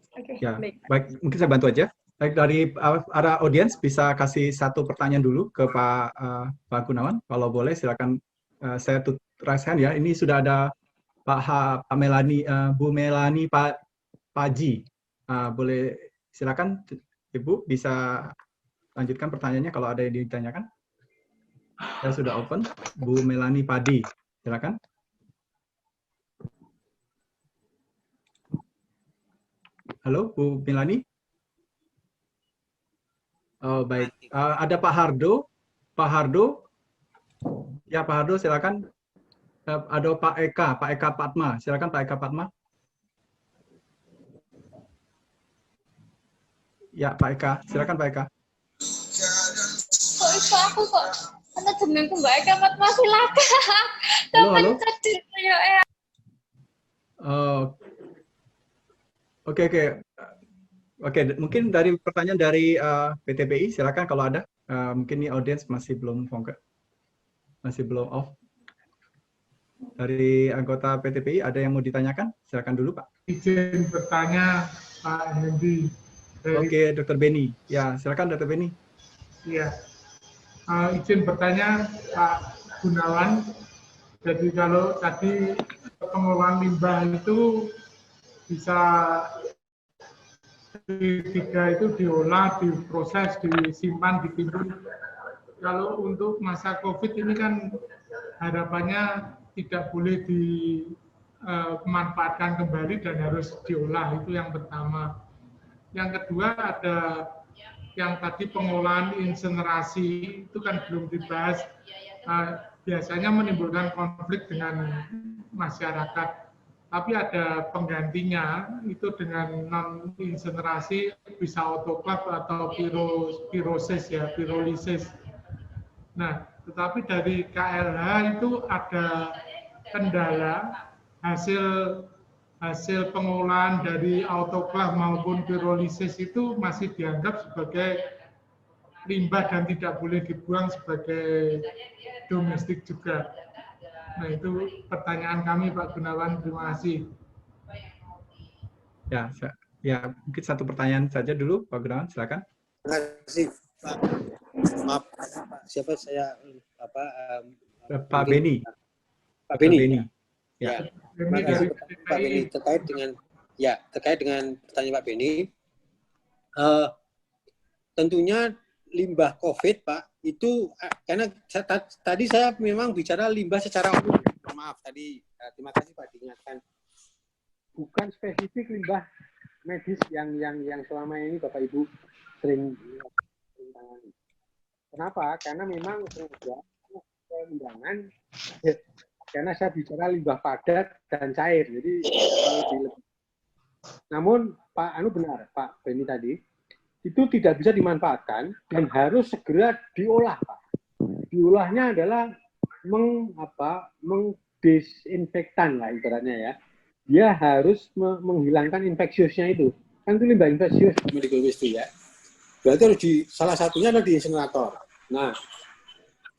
baik, mungkin saya bantu aja. Baik, dari arah audiens bisa kasih satu pertanyaan dulu ke Pak Gunawan. Kalau boleh silakan saya rasakan ya. Ini sudah ada Bu Melani Paji. Boleh silakan Ibu bisa lanjutkan pertanyaannya kalau ada yang ditanyakan. Saya sudah open. Bu Melani Padi, silakan. Halo, Bu Melani. Oh, baik. Ada Pak Hardo. Ya, Pak Hardo, silakan. Ada Pak Eka Patma. Silakan Pak Eka Patma. Ya, Pak Eka. Silakan Pak Eka. Kok iso aku kok ana jenengku Mbak Eka Patma, silakan. Halo. Oke, mungkin dari pertanyaan dari PTBI, silakan kalau ada. Mungkin ini audiens masih belum off. Dari anggota PTBI ada yang mau ditanyakan? Silakan dulu, Pak. Izin bertanya, Pak Hendy. Oke, Dr. Beni. Ya, silakan Dr. Beni. Iya. Izin bertanya, Pak Gunawan. Jadi kalau tadi pengelolaan limbah itu bisa tiga itu diolah, diproses, disimpan, ditimbun. Kalau untuk masa COVID ini kan harapannya tidak boleh dimanfaatkan kembali dan harus diolah, itu yang pertama. Yang kedua ada yang tadi pengolahan insinerasi itu kan belum dibahas, biasanya menimbulkan konflik dengan masyarakat. Tapi ada penggantinya, itu dengan non-insinerasi bisa autoklav atau pirolisis. Nah, tetapi dari KLH itu ada kendala hasil pengolahan dari autoklav maupun pirolisis itu masih dianggap sebagai limbah dan tidak boleh dibuang sebagai domestik juga. Nah, itu pertanyaan kami Pak Gunawan, terima kasih. Ya, mungkin satu pertanyaan saja dulu Pak Gunawan, silakan. Terima kasih Pak. Maaf, siapa saya Pak Beni. Pak Beni. Ya. Terima kasih Pak Beni terkait dengan pertanyaan Pak Beni. Tentunya limbah COVID, Pak, itu karena tadi saya memang bicara limbah secara umum. Maaf tadi, terima kasih Pak diingatkan. Bukan spesifik limbah medis yang selama ini Bapak Ibu sering tangani. Kenapa? Karena memang sengaja undangan. Karena saya bicara limbah padat dan cair, jadi lebih. Namun Pak benar, Pak Beni tadi, itu tidak bisa dimanfaatkan dan harus segera diolah, Pak. Diolahnya adalah mengdesinfektan lah ibaratnya ya. Dia harus menghilangkan infeksiusnya itu. Kan itu limbah infeksius medical waste ya. Berarti harus salah satunya adalah di insinerator. Nah,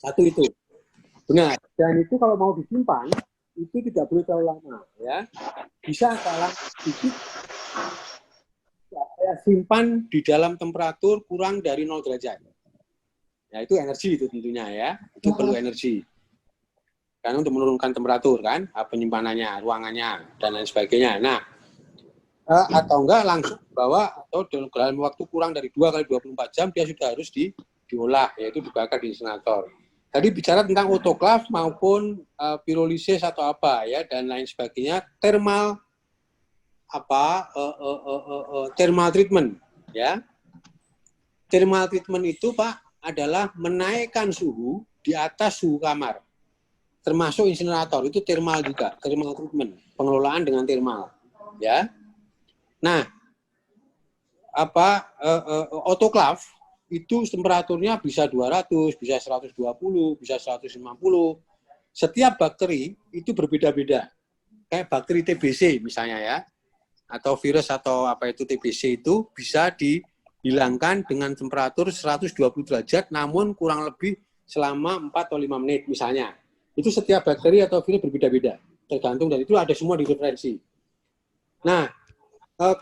Satu itu. Benar. Dan itu kalau mau disimpan, itu tidak boleh terlalu lama. Ya. Bisa kalah sedikit. Saya simpan di dalam temperatur kurang dari 0 derajat. Ya, itu energi itu tentunya ya. Itu perlu energi. Karena untuk menurunkan temperatur kan, penyimpanannya, ruangannya, dan lain sebagainya. Nah, atau enggak langsung bawa atau dalam waktu kurang dari 2 kali 24 jam dia sudah harus diolah, yaitu dibakar di insinerator. Tadi bicara tentang autoclave maupun pirolisis atau apa ya dan lain sebagainya, thermal treatment ya. Thermal treatment itu Pak adalah menaikkan suhu di atas suhu kamar. Termasuk insinerator itu thermal juga, thermal treatment, pengelolaan dengan thermal ya. Nah, autoclave itu temperaturnya bisa 200, bisa 120, bisa 150. Setiap bakteri itu berbeda-beda. Kayak bakteri TBC misalnya ya, atau virus atau apa itu TBC itu bisa dihilangkan dengan temperatur 120 derajat, namun kurang lebih selama 4 atau 5 menit misalnya. Itu setiap bakteri atau virus berbeda-beda, tergantung dari itu ada semua di referensi. Nah,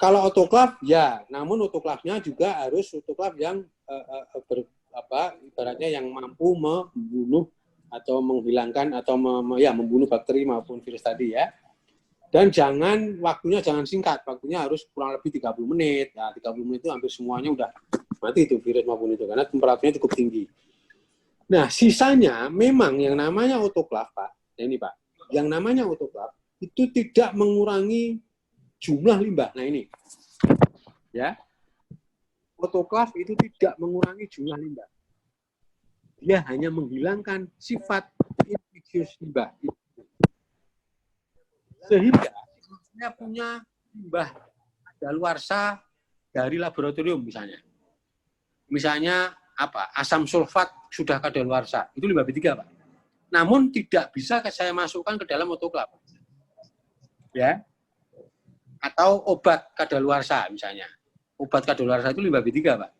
kalau autoclave ya, namun autoclave-nya juga harus autoclave yang ibaratnya yang mampu membunuh atau menghilangkan atau membunuh bakteri maupun virus tadi ya. Dan waktunya jangan singkat, waktunya harus kurang lebih 30 menit. Nah, 30 menit itu hampir semuanya udah mati itu virus maupun itu karena temperaturnya cukup tinggi. Nah, sisanya memang yang namanya autoclave, Pak. Nah, ini Pak, yang namanya autoclave itu tidak mengurangi jumlah limbah. Nah, ini. Ya. Autoclave itu tidak mengurangi jumlah limbah. Dia hanya menghilangkan sifat infeksius limbah. Sehingga dia punya limbah kadaluarsa dari laboratorium misalnya. Misalnya asam sulfat sudah kadaluarsa, itu limbah B3 Pak. Namun tidak bisa saya masukkan ke dalam autoclave. Ya. Atau obat kadaluarsa misalnya. Obat kadaluarsa itu limbah B3 Pak.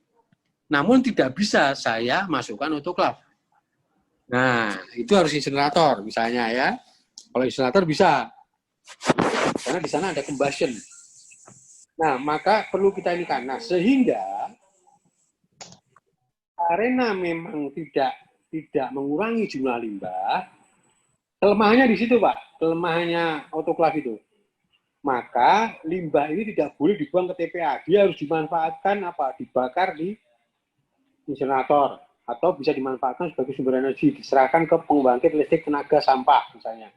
Namun tidak bisa saya masukkan autoclave. Nah, itu harus insinerator misalnya ya. Kalau insinerator bisa. Karena di sana ada combustion. Nah, maka perlu kita ini karena sehingga karena memang tidak mengurangi jumlah limbah, kelemahannya di situ Pak, kelemahannya autoclave itu. Maka limbah ini tidak boleh dibuang ke TPA, dia harus dimanfaatkan dibakar di insinerator atau bisa dimanfaatkan sebagai sumber energi, diserahkan ke pembangkit listrik tenaga sampah misalnya.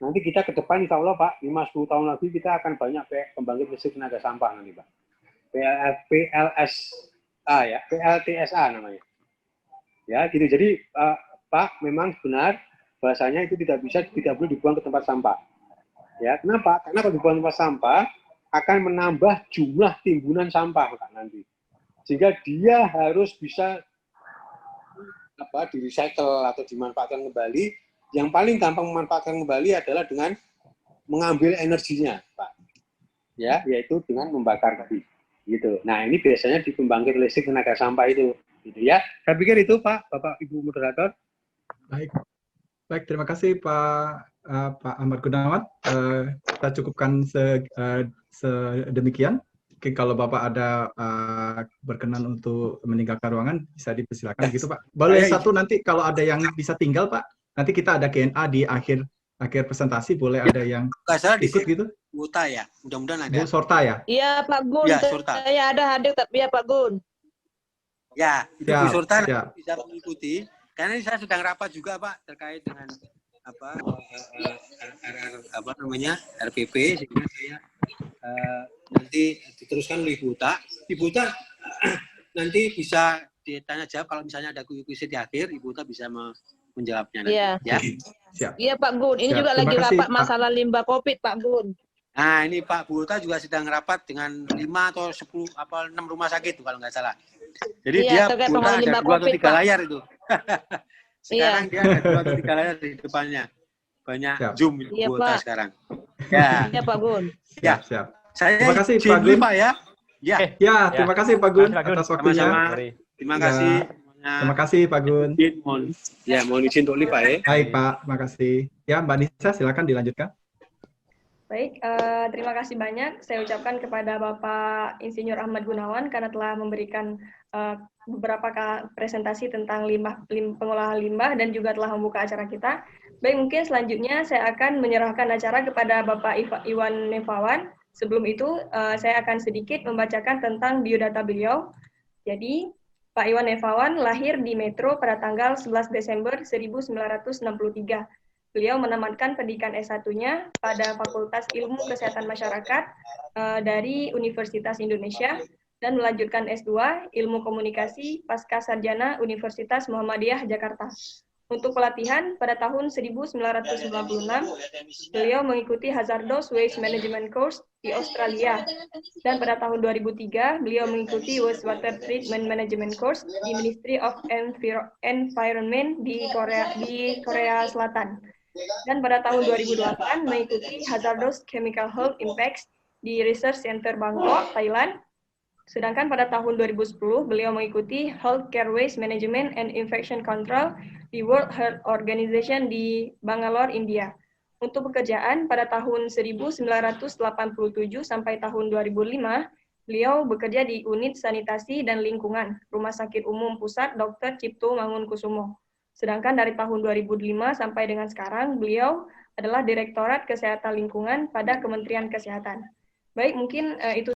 Nanti kita ke depan insya Allah Pak, 5-10 tahun lagi kita akan banyak pembangkit listrik tenaga sampah nanti Pak. PLTSA namanya. Ya, gitu. Jadi Pak memang benar bahasanya itu tidak boleh dibuang ke tempat sampah. Ya, kenapa? Karena kalau dibuang ke tempat sampah akan menambah jumlah timbunan sampah Pak nanti. Sehingga dia harus bisa di-recycle atau dimanfaatkan kembali. Yang paling gampang memanfaatkan kembali adalah dengan mengambil energinya, Pak. Ya, yaitu dengan membakar tadi. Gitu. Nah, ini biasanya di pembangkit listrik tenaga sampah itu. Gitu ya. Saya pikir itu, Pak, Bapak Ibu moderator. Baik, terima kasih Pak Ahmad Gunawan. Kita cukupkan sedemikian. Mungkin kalau Bapak ada berkenan untuk meninggalkan ruangan, bisa dipersilakan gitu Pak. Boleh satu nanti kalau ada yang bisa tinggal Pak. Nanti kita ada Q&A di akhir presentasi, boleh ada yang ikut gitu? Buta ya, mudah-mudahan ada. Bu Sorta ya? Iya Pak Gun, ya, saya ada hadir tapi ya Pak Gun. Ya, itu Bu Sorta bisa mengikuti. Karena ini saya sedang rapat juga Pak terkait dengan RPP, sehingga saya nanti diteruskan oleh Ibu Buta. Ibu Buta nanti bisa ditanya jawab kalau misalnya ada kuis di akhir, Ibu Buta bisa menjawabnya nanti. Iya. Ya. Siap. Iya Pak Gun, ini juga lagi rapat masalah limbah COVID Pak Gun. Nah, ini Pak Bu Buta juga sedang rapat dengan 5 atau 10 6 rumah sakit kalau nggak salah. Jadi dia Bu Buta ada 2 atau 3 layar itu. Sekarang dia ada 2 atau 3 layar di depannya. Banyak Zoom Bu Buta sekarang. Ya. Iya Pak Gun. Ya. Siap. Saya terima kasih Pak Gun. Pak ya. Ya, terima kasih Pak Gun atas waktunya. Terima kasih. Terima kasih Pak Gun. Mohon izin untuk Pak ya. Baik Pak, makasih. Ya Mbak Nisa, silakan dilanjutkan. Baik, terima kasih banyak saya ucapkan kepada Bapak Insinyur Ahmad Gunawan karena telah memberikan beberapa presentasi tentang pengolahan limbah dan juga telah membuka acara kita. Baik, mungkin selanjutnya saya akan menyerahkan acara kepada Bapak Iwan Nevawan. Sebelum itu, saya akan sedikit membacakan tentang biodata beliau. Jadi, Pak Iwan Nevawan lahir di Metro pada tanggal 11 Desember 1963. Beliau menamatkan pendidikan S1-nya pada Fakultas Ilmu Kesehatan Masyarakat dari Universitas Indonesia dan melanjutkan S2 Ilmu Komunikasi Pasca Sarjana Universitas Muhammadiyah Jakarta. Untuk pelatihan, pada tahun 1996, beliau mengikuti Hazardous Waste Management Course di Australia. Dan pada tahun 2003, beliau mengikuti Wastewater Treatment Management Course di Ministry of Environment di Korea Selatan. Dan pada tahun 2008 mengikuti Hazardous Chemical Health Impacts di Research Center Bangkok, Thailand. Sedangkan pada tahun 2010 beliau mengikuti Healthcare Waste Management and Infection Control di World Health Organization di Bangalore, India. Untuk pekerjaan pada tahun 1987 sampai tahun 2005, beliau bekerja di Unit Sanitasi dan Lingkungan, Rumah Sakit Umum Pusat Dr. Cipto Mangunkusumo. Sedangkan dari tahun 2005 sampai dengan sekarang, beliau adalah Direktorat Kesehatan Lingkungan pada Kementerian Kesehatan. Baik, mungkin itu